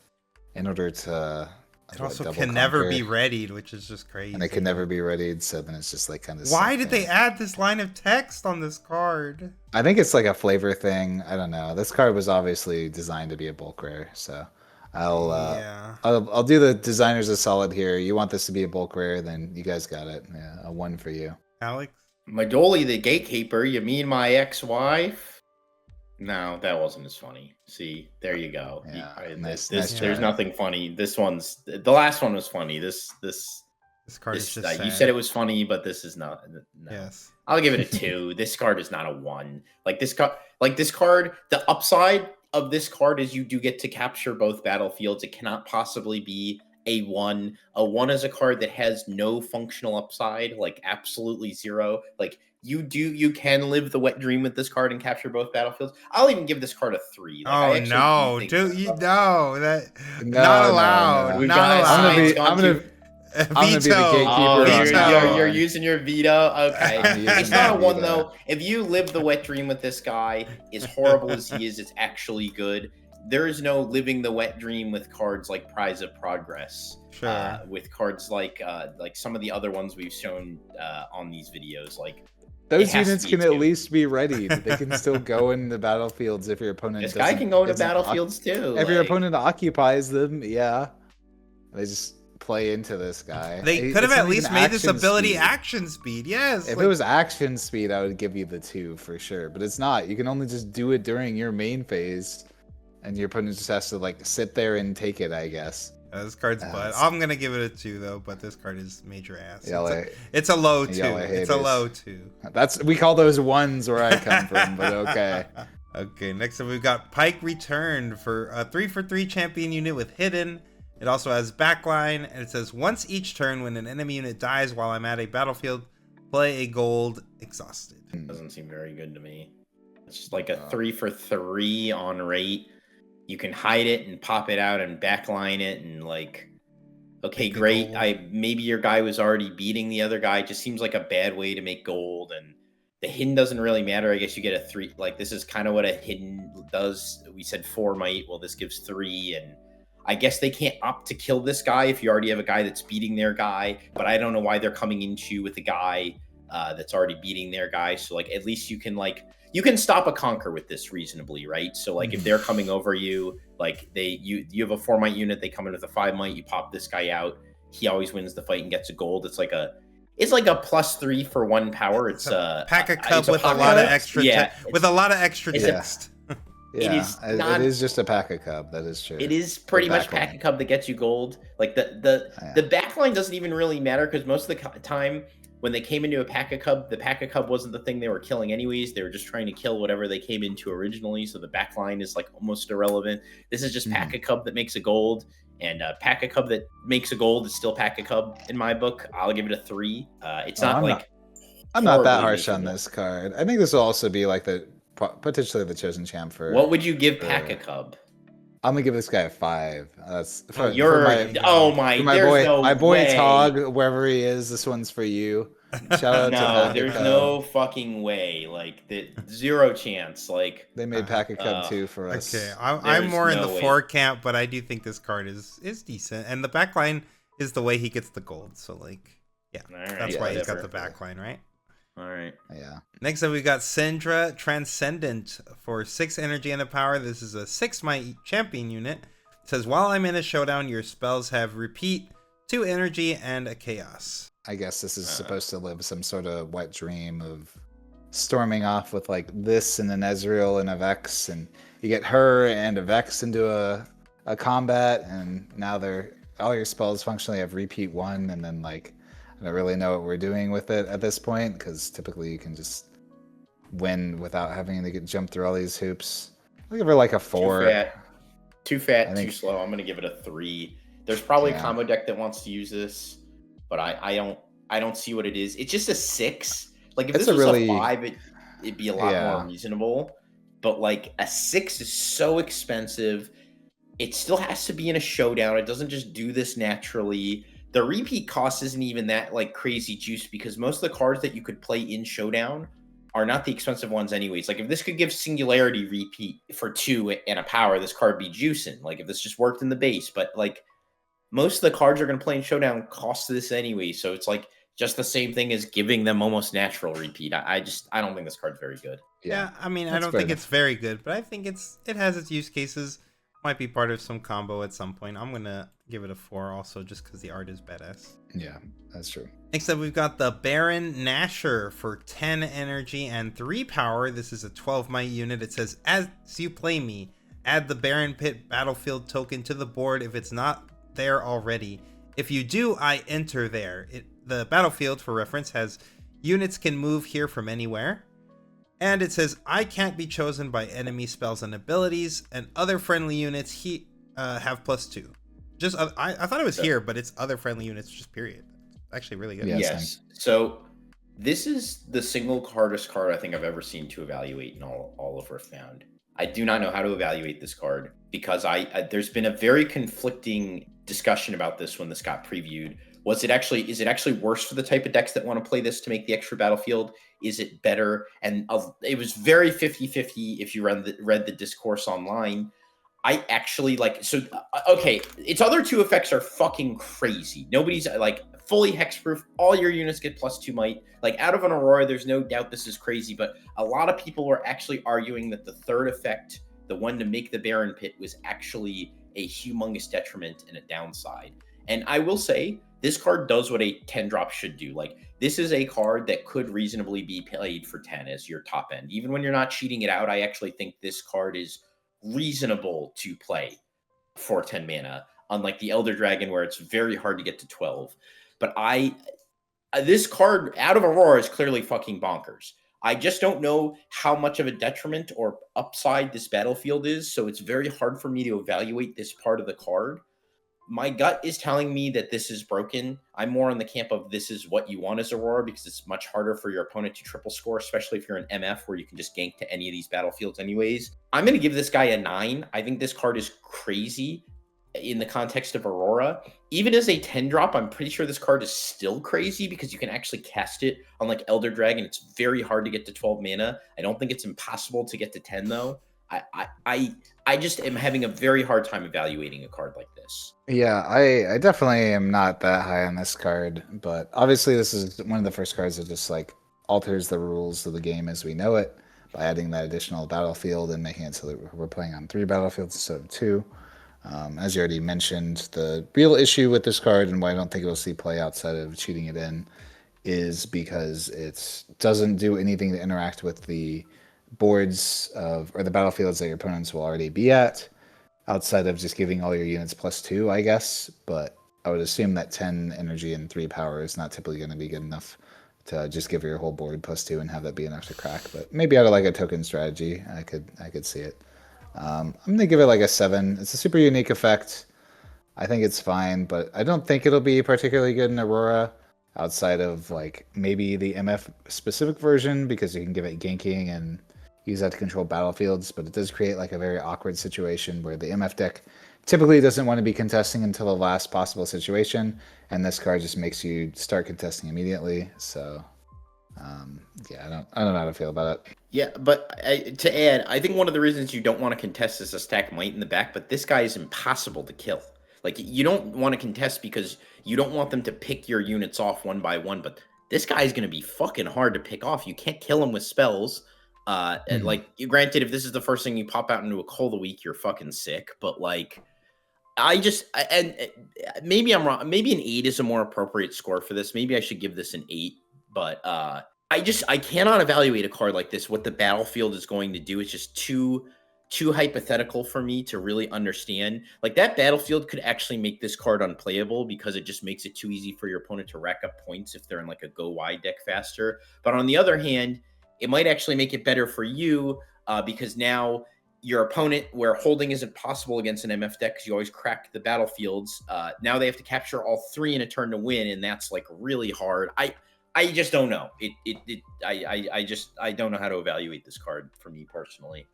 in order to. It also can never be readied, which is just crazy. And it can never be readied, so then it's just like kind of. Why did they add this line of text on this card? I think it's like a flavor thing. I don't know. This card was obviously designed to be a bulk rare, so I'll do the designers a solid here. You want this to be a bulk rare, then you guys got it. Yeah, a 1 for you. Alex? Medulli the Gatekeeper, you mean my ex-wife? No, that wasn't as funny. See, there you go. Yeah, nice there's nothing funny. The last one was funny. This card is just sad. You said it was funny, but this is not. No. Yes. I'll give it a 2. This card is not a 1. This card, the upside of this card is you do get to capture both battlefields. It cannot possibly be a 1. A 1 is a card that has no functional upside, like absolutely 0. Like you can live the wet dream with this card and capture both battlefields. I'll even give this card a 3. Like, not allowed. No. I'm gonna be the gatekeeper. You're using your veto. Okay, it's not a 1 though. If you live the wet dream with this guy, as horrible as he is, it's actually good. There is no living the wet dream with cards like Prize of Progress. Sure. With cards like some of the other ones we've shown on these videos, like. Those units can at least be readied. They can still go in the battlefields if your opponent. This guy can go into battlefields too. If your opponent occupies them, yeah, they just play into this guy. They could have at least made this ability action speed. Yes. If it was action speed, I would give you the 2 for sure. But it's not. You can only just do it during your main phase, and your opponent just has to like sit there and take it, I guess. This card's butt. I'm gonna give it a 2 though, but this card is major ass. It's a low 2. It's a low 2. We call those 1s where I come from, but okay. Okay, next up we've got Pike returned for a 3/3 champion unit with hidden. It also has backline, and it says once each turn when an enemy unit dies while I'm at a battlefield, play a gold exhausted. Doesn't seem very good to me. It's just like a 3/3 on rate. You can hide it and pop it out and backline it and like, okay, great. Maybe your guy was already beating the other guy. It just seems like a bad way to make gold. And the hidden doesn't really matter. I guess you get a 3. Like this is kind of what a hidden does. We said 4 might. Well, this gives 3. And I guess they can't opt to kill this guy if you already have a guy that's beating their guy. But I don't know why they're coming into you with a guy that's already beating their guy. So like at least you can stop a conquer with this reasonably, right? So like if they're coming over you, like you have a 4 might unit, they come in with a 5 might, you pop this guy out, he always wins the fight and gets a gold. It's like a +3 for 1 power. It's a pack a cub with a lot of extra with a lot of extra text. Yeah, it is just a pack of cub. That is true. It is pretty much pack a cub that gets you gold. Like the backline doesn't even really matter because most of the time when they came into a pack of cub, the pack of cub wasn't the thing they were killing anyways. They were just trying to kill whatever they came into originally. So the backline is like almost irrelevant. This is just pack a cub that makes a gold, and pack a cub that makes a gold is still pack a cub in my book. I'll give it a 3. It's not I'm not that harsh on this card. I think this will also be like potentially the chosen champ for. What would you give pack a cub? I'm gonna give this guy a 5. That's for, my boy Tog, wherever he is. This one's for you. Shout out to there's no fucking way. Like zero chance. Like they made Pack a Cub 2 for us. Okay, I'm more in the 4 camp, but I do think this card is decent, and the backline is the way he gets the gold. So like, yeah, that's why he's got the backline, right? All right. Yeah. Next up, we got Synra Transcendent for 6 energy and a power. This is a 6 might champion unit. It says, while I'm in a showdown, your spells have repeat, 2 energy, and a chaos. I guess this is supposed to live some sort of wet dream of storming off with like this and an Ezreal and a Vex, and you get her and a Vex into a combat, and now all your spells functionally have repeat 1, and then like I don't really know what we're doing with it at this point, because typically you can just win without having to jump through all these hoops. I'll give her like a 4. Too fat, too slow. I'm gonna give it a 3. There's probably a combo deck that wants to use this, but I don't see what it is. It's just a 6. Like if this was a 5, it'd be a lot more reasonable. But like a 6 is so expensive. It still has to be in a showdown. It doesn't just do this naturally. The repeat cost isn't even that like crazy juice, because most of the cards that you could play in showdown are not the expensive ones anyways. Like if this could give Singularity repeat for 2 and a power, this card be juicing. Like if this just worked in the base, but like most of the cards are going to play in showdown cost this anyway. So it's like just the same thing as giving them almost natural repeat. I don't think this card's very good. Yeah, I mean, I don't think it's very good, but I think it has its use cases. Might be part of some combo at some point. I'm gonna give it a 4 also, just because the art is badass. Yeah, that's true. Next up, we've got the Baron Nasher for 10 energy and 3 power. This is a 12 might unit. It says, as you play me, add the Baron Pit battlefield token to the board if it's not there already. If you do, I enter there. The battlefield, for reference, has units can move here from anywhere. And it says, I can't be chosen by enemy spells and abilities, and other friendly units have +2. Just I thought it was here, but it's other friendly units, just period. Actually really good. Yes. So this is the single hardest card I think I've ever seen to evaluate in all of Riftbound. I do not know how to evaluate this card, because there's been a very conflicting discussion about this when this got previewed. Is it actually worse for the type of decks that want to play this to make the extra battlefield? Is it better? And it was very 50-50 if you read the discourse online. I actually okay, its other 2 effects are fucking crazy. Nobody's like fully hexproof. All your units get +2 might. Like out of an Aurora, there's no doubt this is crazy, but a lot of people were actually arguing that the 3rd effect, the one to make the Baron Pit, was actually a humongous detriment and a downside. And I will say, this card does what a 10-drop should do. Like, this is a card that could reasonably be played for 10 as your top end. Even when you're not cheating it out, I actually think this card is reasonable to play for 10 mana, unlike the Elder Dragon, where it's very hard to get to 12. But this card out of Aurora is clearly fucking bonkers. I just don't know how much of a detriment or upside this battlefield is, so it's very hard for me to evaluate this part of the card. My gut is telling me that this is broken. I'm more in the camp of this is what you want as Aurora, because it's much harder for your opponent to triple score, especially if you're an MF where you can just gank to any of these battlefields anyways. I'm going to give this guy a 9. I think this card is crazy in the context of Aurora. Even as a 10-drop, I'm pretty sure this card is still crazy, because you can actually cast it. Unlike Elder Dragon, it's very hard to get to 12 mana. I don't think it's impossible to get to 10, though. I just am having a very hard time evaluating a card like this. Yeah, I definitely am not that high on this card, but obviously this is one of the first cards that just like alters the rules of the game as we know it by adding that additional battlefield and making it so that we're playing on 3 battlefields instead of 2. As you already mentioned, the real issue with this card and why I don't think it'll see play outside of cheating it in is because it doesn't do anything to interact with the boards or the battlefields that your opponents will already be at, outside of just giving all your units +2, I guess. But I would assume that 10 energy and 3 power is not typically going to be good enough to just give your whole board +2 and have that be enough to crack. But maybe out of like a token strategy, I could see it. I'm gonna give it like a 7. It's a super unique effect. I think it's fine, but I don't think it'll be particularly good in Aurora, outside of like maybe the MF specific version, because you can give it ganking and use that to control battlefields. But it does create like a very awkward situation where the MF deck typically doesn't want to be contesting until the last possible situation, and this card just makes you start contesting immediately. So yeah, I don't know how to feel about it. Yeah, but to add, I think one of the reasons you don't want to contest is a stack Might in the back, but this guy is impossible to kill. Like, you don't want to contest because you don't want them to pick your units off one by one, but this guy is going to be fucking hard to pick off. You can't kill him with spells. And like, granted, if this is the first thing you pop out into a Cull of the Week, you're fucking sick, but like, and maybe I'm wrong. Maybe an 8 is a more appropriate score for this. Maybe I should give this an 8, but I cannot evaluate a card like this. What the battlefield is going to do is just too hypothetical for me to really understand. Like, that battlefield could actually make this card unplayable because it just makes it too easy for your opponent to rack up points if they're in like a go wide deck faster. But on the other hand, it might actually make it better for you because now your opponent, where holding isn't possible against an MF deck because you always crack the battlefields, now they have to capture all 3 in a turn to win, and that's like really hard. I just don't know. I don't know how to evaluate this card for me personally.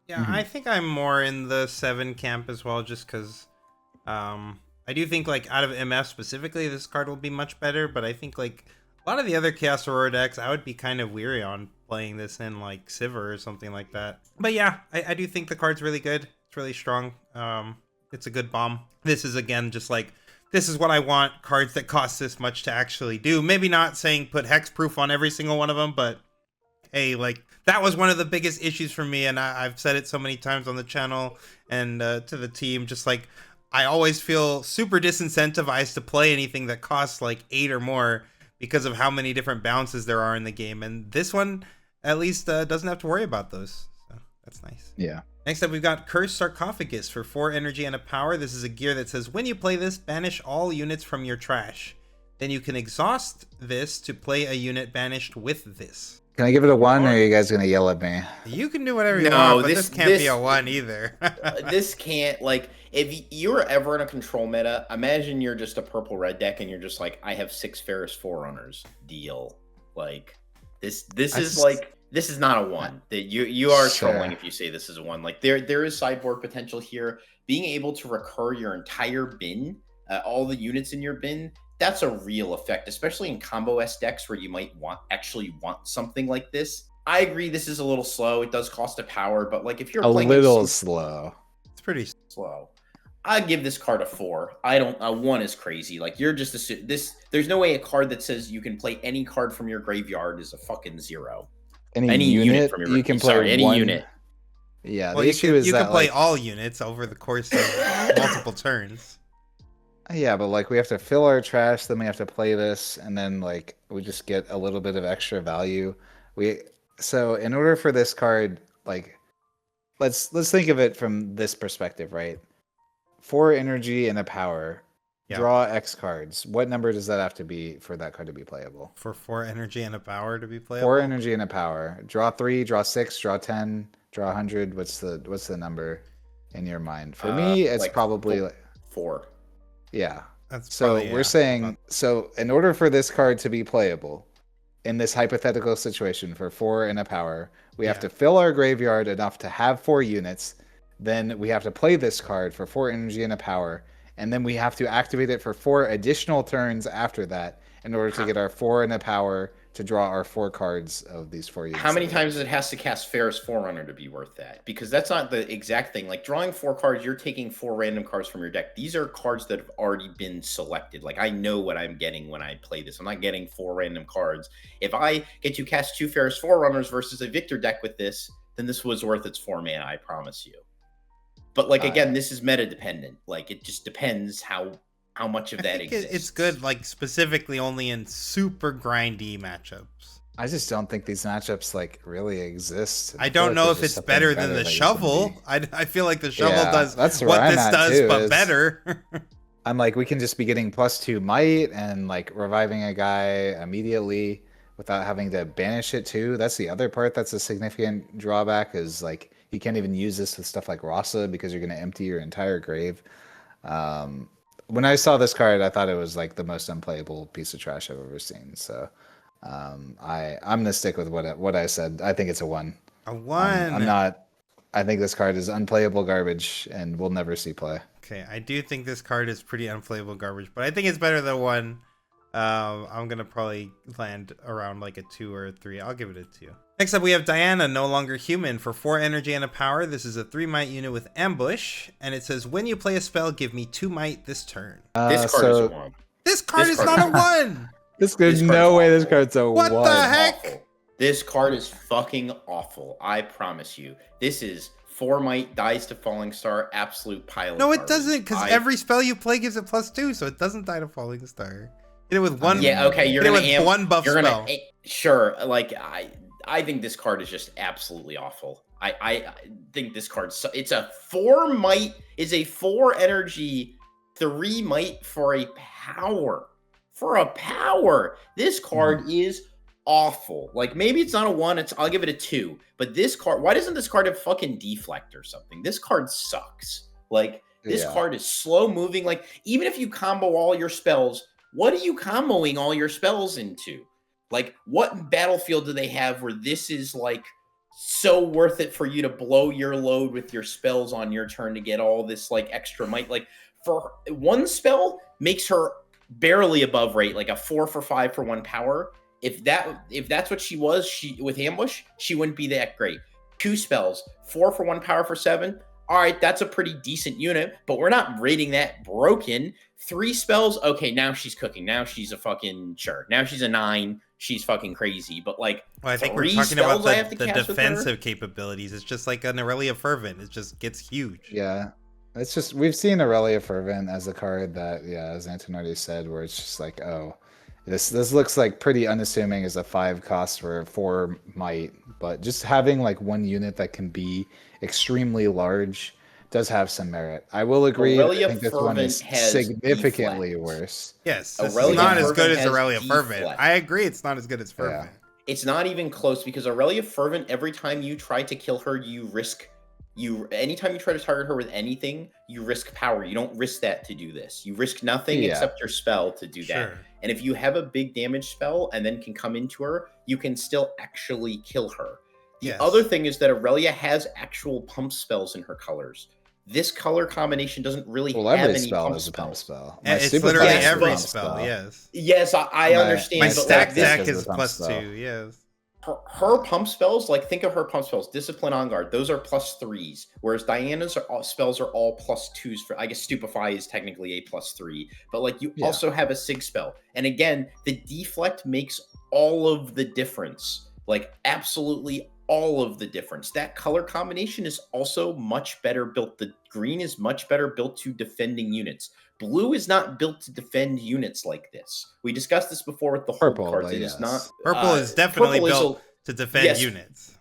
Yeah, I think I'm more in the 7 camp as well, just because I do think, like, out of MF specifically, this card will be much better, but I think, like, a lot of the other Chaos Aurora decks, I would be kind of weary on playing this in, like, Sivir or something like that. But yeah, I do think the card's really good. It's really strong. It's a good bomb. This is, again, just like, this is what I want cards that cost this much to actually do. Maybe not saying put hexproof on every single one of them, but hey, like, that was one of the biggest issues for me, and I've said it so many times on the channel and to the team, just like, I always feel super disincentivized to play anything that costs like 8 or more because of how many different bounces there are in the game, and this one at least doesn't have to worry about those, so that's nice. Yeah. Next up, we've got Cursed Sarcophagus for 4 energy and a power. This is a gear that says, when you play this, banish all units from your trash. Then you can exhaust this to play a unit banished with this. Can I give it a 1, or are you guys going to yell at me? You can do whatever you want, but this can't be a 1 either. This can't, like, if you're ever in a control meta, imagine you're just a purple-red deck and you're just like, I have 6 Ferrous Forerunners. Deal. Like, this is not a 1. That you are trolling if you say this is a 1. Like, there is sideboard potential here. Being able to recur your entire bin, all the units in your bin, that's a real effect, especially in combo S decks where you might actually want something like this. I agree, this is a little slow. It does cost a power, but like, if you're playing slow, it's pretty slow. I'd give this card a 4. A 1 is crazy. Like, you're just there's no way a card that says you can play any card from your graveyard is a fucking 0. Any unit from your, you can play any unit. Yeah, well, the issue is you that can play all units over the course of multiple turns. Yeah, but like, we have to fill our trash, then we have to play this, and then like, we just get a little bit of extra value. So in order for this card, like, let's think of it from this perspective, right? 4 energy and a power. Yeah. Draw X cards. What number does that have to be for that card to be playable? For 4 energy and a power to be playable? 4 energy and a power. Draw 3, draw 6, draw 10, draw 100. What's the number in your mind? For me, it's like probably 4. Yeah. That's so probably, we're saying, so in order for this card to be playable in this hypothetical situation for 4 and a power, we have to fill our graveyard enough to have 4 units. Then we have to play this card for 4 energy and a power. And then we have to activate it for 4 additional turns after that in order to get our 4 and a power to draw our 4 cards of these 4 units. How many times it has to cast Ferris Forerunner to be worth that? Because that's not the exact thing. Like drawing 4 cards, you're taking 4 random cards from your deck. These are cards that have already been selected. Like I know what I'm getting when I play this. I'm not getting 4 random cards. If I get to cast 2 Ferris Forerunners versus a Victor deck with this, then this was worth its 4 mana, I promise you. But like again, this is meta dependent. Like it just depends how much of that exists. It's good, like specifically only in super grindy matchups. I just don't think these matchups like really exist. I don't know if it's better than the shovel. I feel like the shovel does what this does, but better. I'm like, we can just be getting +2 might and like reviving a guy immediately without having to banish it too. That's the other part that's a significant drawback, is like you can't even use this with stuff like Rasa because you're going to empty your entire grave. When I saw this card, I thought it was like the most unplayable piece of trash I've ever seen. So I'm gonna stick with what I said. I think it's a 1. A 1. I'm not. I think this card is unplayable garbage and we'll never see play. Okay, I do think this card is pretty unplayable garbage, but I think it's better than 1. I'm gonna probably land around like a 2 or a 3. I'll give it a 2. Next up, we have Diana, No Longer Human. For 4 energy and a power, this is a 3 might unit with Ambush, and it says when you play a spell, give me 2 might this turn. This card is a 1. This card is not a 1. There's no way this card's a 1. What the heck? Awful. This card is fucking awful. I promise you. This is 4 might, dies to Falling Star, absolute pile. No, it doesn't, because every spell you play gives it +2, so it doesn't die to Falling Star. Hit it with 1. Yeah, okay, you're gonna with 1 buff spell. Sure, like I think this card is just absolutely awful. I think this card, it's a 4 might, is a 4 energy, 3 might for a power. For a power. This card is awful. Like maybe it's not a 1, I'll give it a 2. But this card, why doesn't this card have fucking deflect or something? This card sucks. Like this card is slow moving. Like even if you combo all your spells, what are you comboing all your spells into? Like, what battlefield do they have where this is, like, so worth it for you to blow your load with your spells on your turn to get all this, like, extra might? Like, for 1 spell makes her barely above rate, like a 4 for 5 for 1 power. If that's what she was, with Ambush, she wouldn't be that great. 2 spells, 4 for 1 power for 7. All right, that's a pretty decent unit, but we're not rating that broken. 3 spells, okay, now she's cooking. Now she's a fucking, sure. Now she's a 9. She's fucking crazy, but like, well, I think we're talking about the defensive capabilities. It's just like an Aurelia Fervent. It just gets huge. Yeah, it's just, we've seen Aurelia Fervent as a card that, as Anton already said, where it's just like, oh, this looks like pretty unassuming as a 5 cost for 4 might, but just having like 1 unit that can be extremely large does have some merit. I will agree. Aurelia I think this one is significantly worse. Yes, this is not as good as Aurelia Fervent. I agree, it's not as good as Fervent. Yeah. It's not even close because Aurelia Fervent, every time you try to kill her, anytime you try to target her with anything, you risk power. You don't risk that to do this. You risk nothing except your spell to do that. And if you have a big damage spell and then can come into her, you can still actually kill her. The other thing is that Aurelia has actual pump spells in her colors. This color combination doesn't really have any pump spell. It's literally every spell, Yes, I understand. My stack deck is +2, yes. Her pump spells, like think of her pump spells, Discipline, On Guard, those are +3s, whereas Diana's spells are all +2s. For, I guess Stupefy is technically a +3, but like you also have a Sig spell. And again, the deflect makes all of the difference, like absolutely all of the difference. That color combination is also much better built. The green is much better built to defending units. Blue is not built to defend units like this. We discussed this before with the purple cards. It is not. Purple is definitely built to defend units.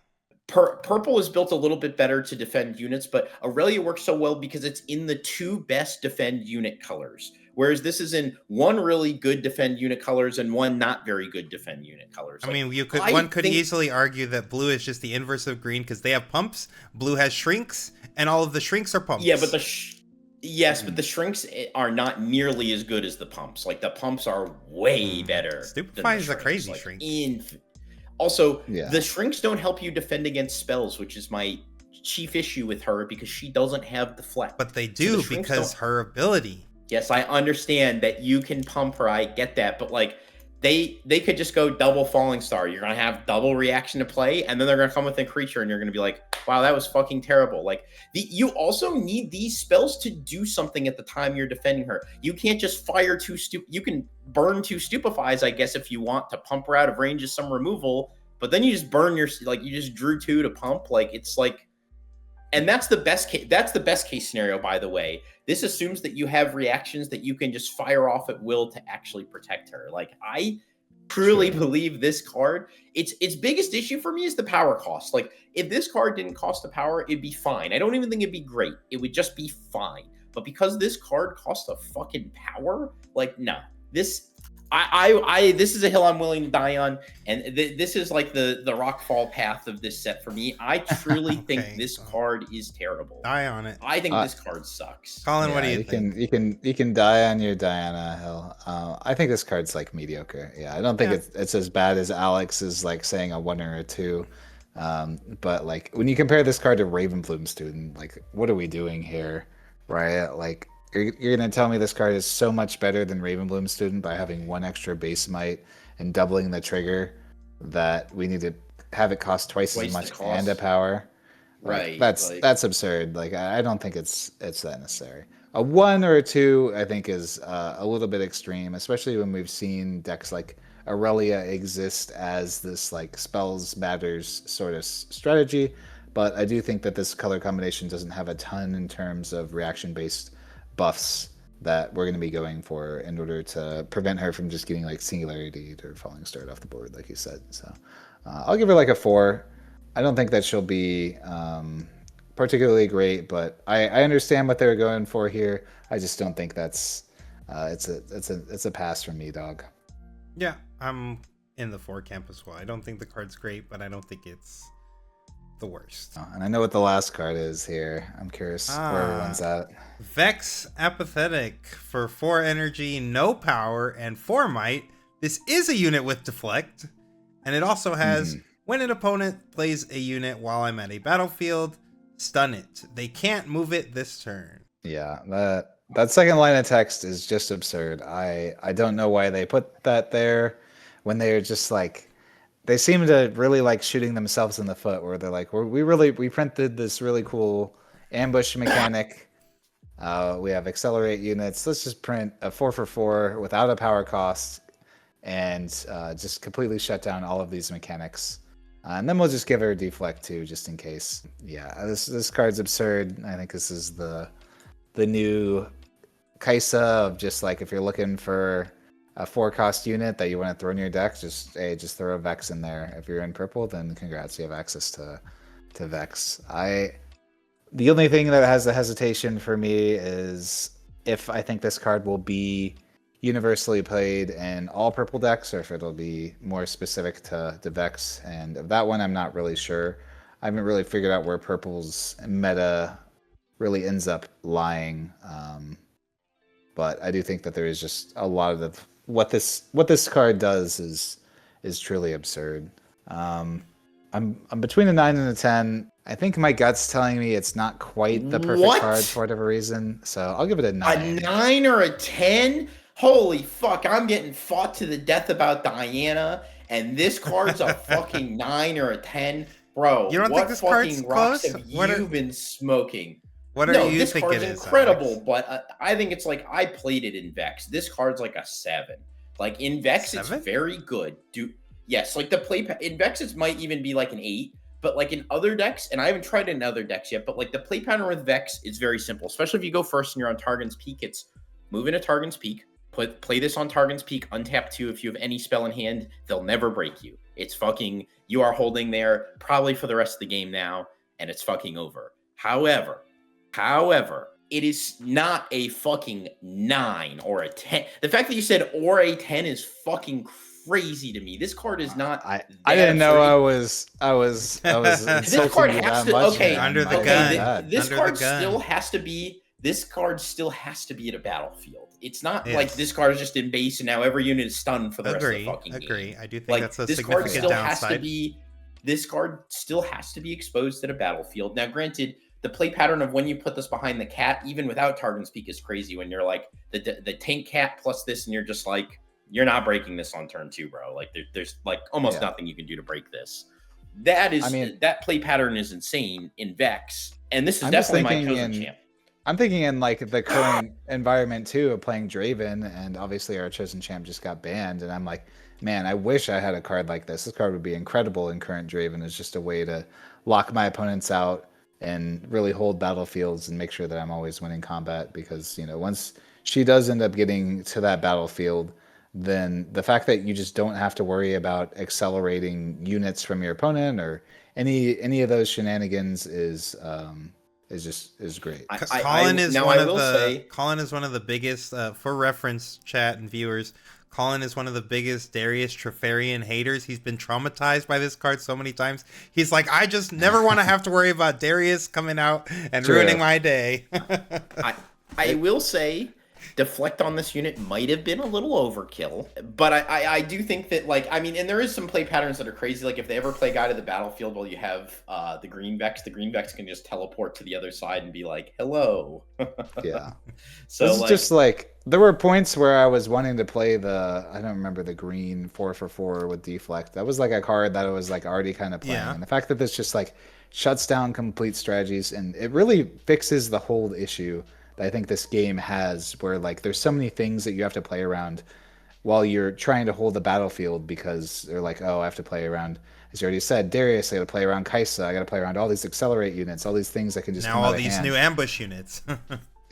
Purple is built a little bit better to defend units, but Aurelia works so well because it's in the 2 best defend unit colors. Whereas this is in 1 really good defend unit colors and 1 not very good defend unit colors. I mean, one could easily argue that blue is just the inverse of green because they have pumps. Blue has shrinks, and all of the shrinks are pumps. Yeah, but but the shrinks are not nearly as good as the pumps. Like the pumps are way better. Stupefy is a crazy shrink. Also, the shrinks don't help you defend against spells, which is my chief issue with her because she doesn't have the flex. But they do because her ability. Yes, I understand that you can pump her. I get that. But like they could just go double Falling Star. You're gonna have double reaction to play, and then they're gonna come with a creature, and you're gonna be like, wow, that was fucking terrible. Like you also need these spells to do something at the time you're defending her. You can't just fire two you can burn two stupefies, I guess, if you want to pump her out of range as some removal, but then you just burn you just drew two to pump. Like it's like, and that's the best case scenario, by the way. This assumes that you have reactions that you can just fire off at will to actually protect her. Like I truly believe this card, its biggest issue for me is the power cost. Like if this card didn't cost a power, it'd be fine. I don't even think it'd be great. It would just be fine. But because this card costs a fucking power, like no, this is a hill I'm willing to die on, and this is like the rockfall path of this set for me. I truly think this card is terrible. Die on it. I think this card sucks. Colin, what do you think? You can die on your Diana hill. I think this card's like mediocre. Yeah, I don't think it's as bad as Alex is like saying a 1 or a 2. But like when you compare this card to Ravenbloom Student, like what are we doing here, right? Like. You're going to tell me this card is so much better than Ravenbloom Student by having 1 extra base might and doubling the trigger that we need to have it cost twice as much and a power. Right. That's absurd. Like I don't think it's that necessary. A 1 or a 2 I think is a little bit extreme, especially when we've seen decks like Aurelia exist as this like spells matters sort of strategy, but I do think that this color combination doesn't have a ton in terms of reaction based buffs that we're going to be going for in order to prevent her from just getting like Singularity or Falling Star off the board, like you said. So I'll give her like a 4. I don't think that she'll be particularly great, but I understand what they're going for here. I just don't think that's it's a pass from me, dog. Yeah, I'm in the 4 camp as well. I don't think the card's great, but I don't think it's the worst. And I know what the last card is here. I'm curious where everyone's at. Vex Apathetic for 4 energy, no power, and 4 might. This is a unit with deflect, and it also has when an opponent plays a unit while I'm at a battlefield, stun it. They can't move it this turn. Yeah, that second line of text is just absurd. I don't know why they put that there when they're just like, they seem to really like shooting themselves in the foot, where they're like, we printed this really cool ambush mechanic. We have accelerate units. Let's just print a 4/4 without a power cost and just completely shut down all of these mechanics. And then we'll just give her a deflect too, just in case. Yeah, this card's absurd. I think this is the new Kaiser of just like, if you're looking for a 4-cost unit that you want to throw in your deck, just throw a Vex in there. If you're in purple, then congrats, you have access to Vex. The only thing that has a hesitation for me is if I think this card will be universally played in all purple decks, or if it'll be more specific to Vex. And of that one, I'm not really sure. I haven't really figured out where purple's meta really ends up lying. But I do think that there is just a lot of what this card does is truly absurd. I'm between a 9 and a 10. I think my gut's telling me it's not quite the perfect card for whatever reason, so I'll give it a 9. A 9 or a 10? Holy fuck! I'm getting fought to the death about Diana, and this card's a fucking 9 or a 10, bro. You don't think this card's rocks close? Have you been smoking? What are you thinking? This card's incredible, but I think it's like, I played it in Vex. This card's like a 7. Like in Vex, 7? It's very good. Yes, like the play in Vex, it might even be like an 8. But like in other decks, and I haven't tried it in other decks yet, but like the play pattern with Vex is very simple. Especially if you go first and you're on Targon's Peak, it's move into Targon's Peak, play this on Targon's Peak, untap 2. If you have any spell in hand, they'll never break you. It's fucking, you are holding there probably for the rest of the game now, and it's fucking over. However, it is not a fucking 9 or a 10. The fact that you said or a 10 is fucking crazy to me. This card is not. I didn't know I was this card has to. Okay, under the gun. This card still has to be. This card still has to be at a battlefield. It's not like this card is just in base and now every unit is stunned for the rest of the fucking game. I do think like, that's a this significant card still downside. Has to be. This card still has to be exposed at a battlefield. Now, granted, the play pattern of when you put this behind the cat, even without Targon's Peak, is crazy. When you're like the tank cat plus this, and you're just like, you're not breaking this on turn 2, bro. Like there's like almost nothing you can do to break this. That is, that play pattern is insane in Vex, and this is definitely my chosen champ. I'm thinking in like the current environment too of playing Draven, and obviously our chosen champ just got banned, and I'm like, man, I wish I had a card like this. This card would be incredible in current Draven. It's just a way to lock my opponents out and really hold battlefields and make sure that I'm always winning combat, because, you know, once she does end up getting to that battlefield, then the fact that you just don't have to worry about accelerating units from your opponent or any of those shenanigans is great. Collin is one of the biggest, for reference, chat and viewers, Collin is one of the biggest Darius Treferian haters. He's been traumatized by this card so many times. He's like, I just never want to have to worry about Darius coming out and ruining my day. I will say, deflect on this unit might have been a little overkill, but I do think that, like, I mean, and there is some play patterns that are crazy. Like if they ever play Guide to the Battlefield while you have the Green Vex can just teleport to the other side and be like, hello. Yeah. So this is just like, there were points where I was wanting to play I don't remember, the green 4/4 with deflect. That was like a card that I was like already kind of playing. Yeah. And the fact that this just like shuts down complete strategies, and it really fixes the whole issue I think this game has, where like there's so many things that you have to play around while you're trying to hold the battlefield, because they're like, oh, I have to play around, as you already said, Darius, I gotta play around Kaiser, I gotta play around all these accelerate units, all these things that can just now all these new ambush units.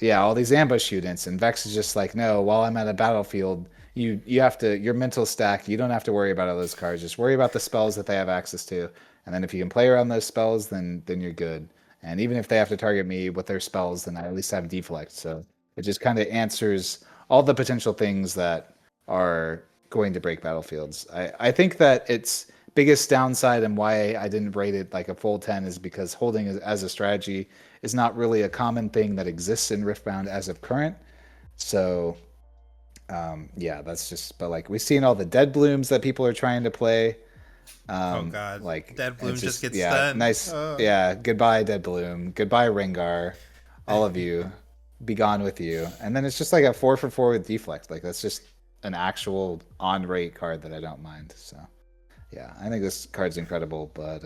Yeah, all these ambush units, and Vex is just like, no, while I'm at a battlefield, you have to, your mental stack, you don't have to worry about all those cards, just worry about the spells that they have access to, and then if you can play around those spells, then you're good. And even if they have to target me with their spells, then I at least have deflect. So it just kind of answers all the potential things that are going to break battlefields. I think that its biggest downside and why I didn't rate it like a full 10 is because holding as a strategy is not really a common thing that exists in Riftbound as of current. So yeah, that's just, but like we've seen all the dead blooms that people are trying to play. Oh god, like Dead Bloom just gets stunned. Nice. Yeah, goodbye Dead Bloom, goodbye Rengar, all of you, be gone with you. And then it's just like a 4/4 with deflect. Like that's just an actual on rate card that I don't mind. So yeah, I think this card's incredible, but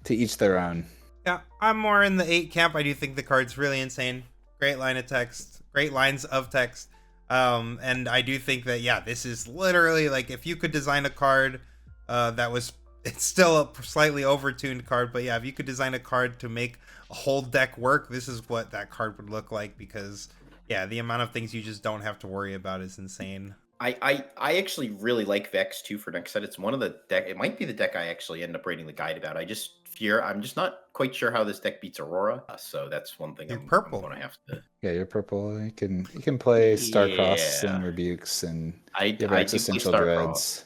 to each their own. Yeah, I'm more in the 8 camp. I do think the card's really insane. Great line of text, great lines of text. And I do think that, yeah, this is literally like, if you could design a card it's still a slightly overtuned card, but yeah, if you could design a card to make a whole deck work, this is what that card would look like, because yeah, the amount of things you just don't have to worry about is insane. I actually really like Vex too for next set. It's one of the deck, it might be the deck I actually end up rating the guide about. I'm just not quite sure how this deck beats Aurora, so that's one thing. I'm gonna have to. Yeah, you're purple. You can play Starcrossed and Rebukes, and I Existential Dreads.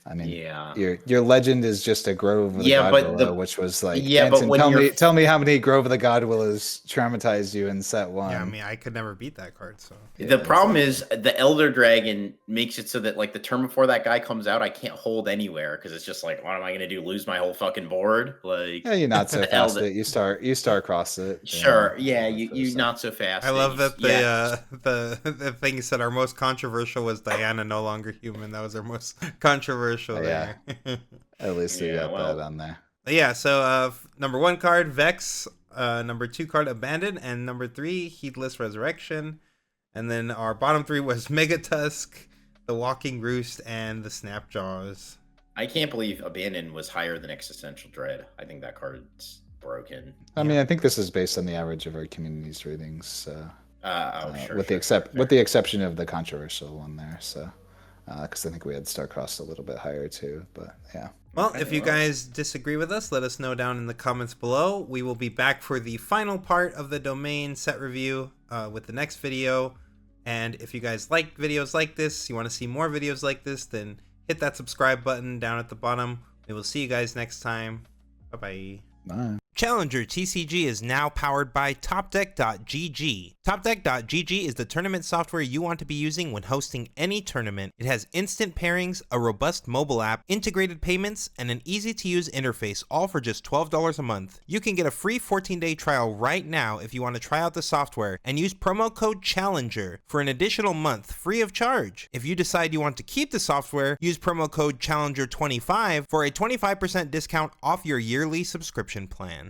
I mean, yeah, your legend is just a Grove of the Godwillow, which was like, but when tell me how many Grove of the Godwillows traumatized you in set 1. Yeah, I mean, I could never beat that card. So the problem is the Elder Dragon makes it so that like the turn before that guy comes out, I can't hold anywhere, because it's just like, what am I gonna do? Lose my whole fucking board? Like, yeah, you're not so fast. You start cross it. Sure, yeah, you not so fast. I love that the things that are most controversial was Diana no longer human. That was our most controversial. Yeah, at least we got that on there. Yeah, so number 1 card Vex, number 2 card Abandon, and number 3 Heedless Resurrection, and then our bottom 3 was Mega Tusk, the Walking Roost, and the Snapjaws. I can't believe Abandon was higher than Existential Dread. I think that card's broken. I mean, I think this is based on the average of our community's ratings. So, sure. With the exception of the controversial one there. So. Because I think we had Starcrossed a little bit higher too, but yeah. Well, if you guys disagree with us, let us know down in the comments below. We will be back for the final part of the domain set review with the next video. And if you guys like videos like this, you want to see more videos like this, then hit that subscribe button down at the bottom. We will see you guys next time. Bye-bye. Bye. Challenger TCG is now powered by TopDeck.gg. TopDeck.gg is the tournament software you want to be using when hosting any tournament. It has instant pairings, a robust mobile app, integrated payments, and an easy-to-use interface, all for just $12 a month. You can get a free 14-day trial right now if you want to try out the software and use promo code CHALLENGER for an additional month free of charge. If you decide you want to keep the software, use promo code CHALLENGER25 for a 25% discount off your yearly subscription plan.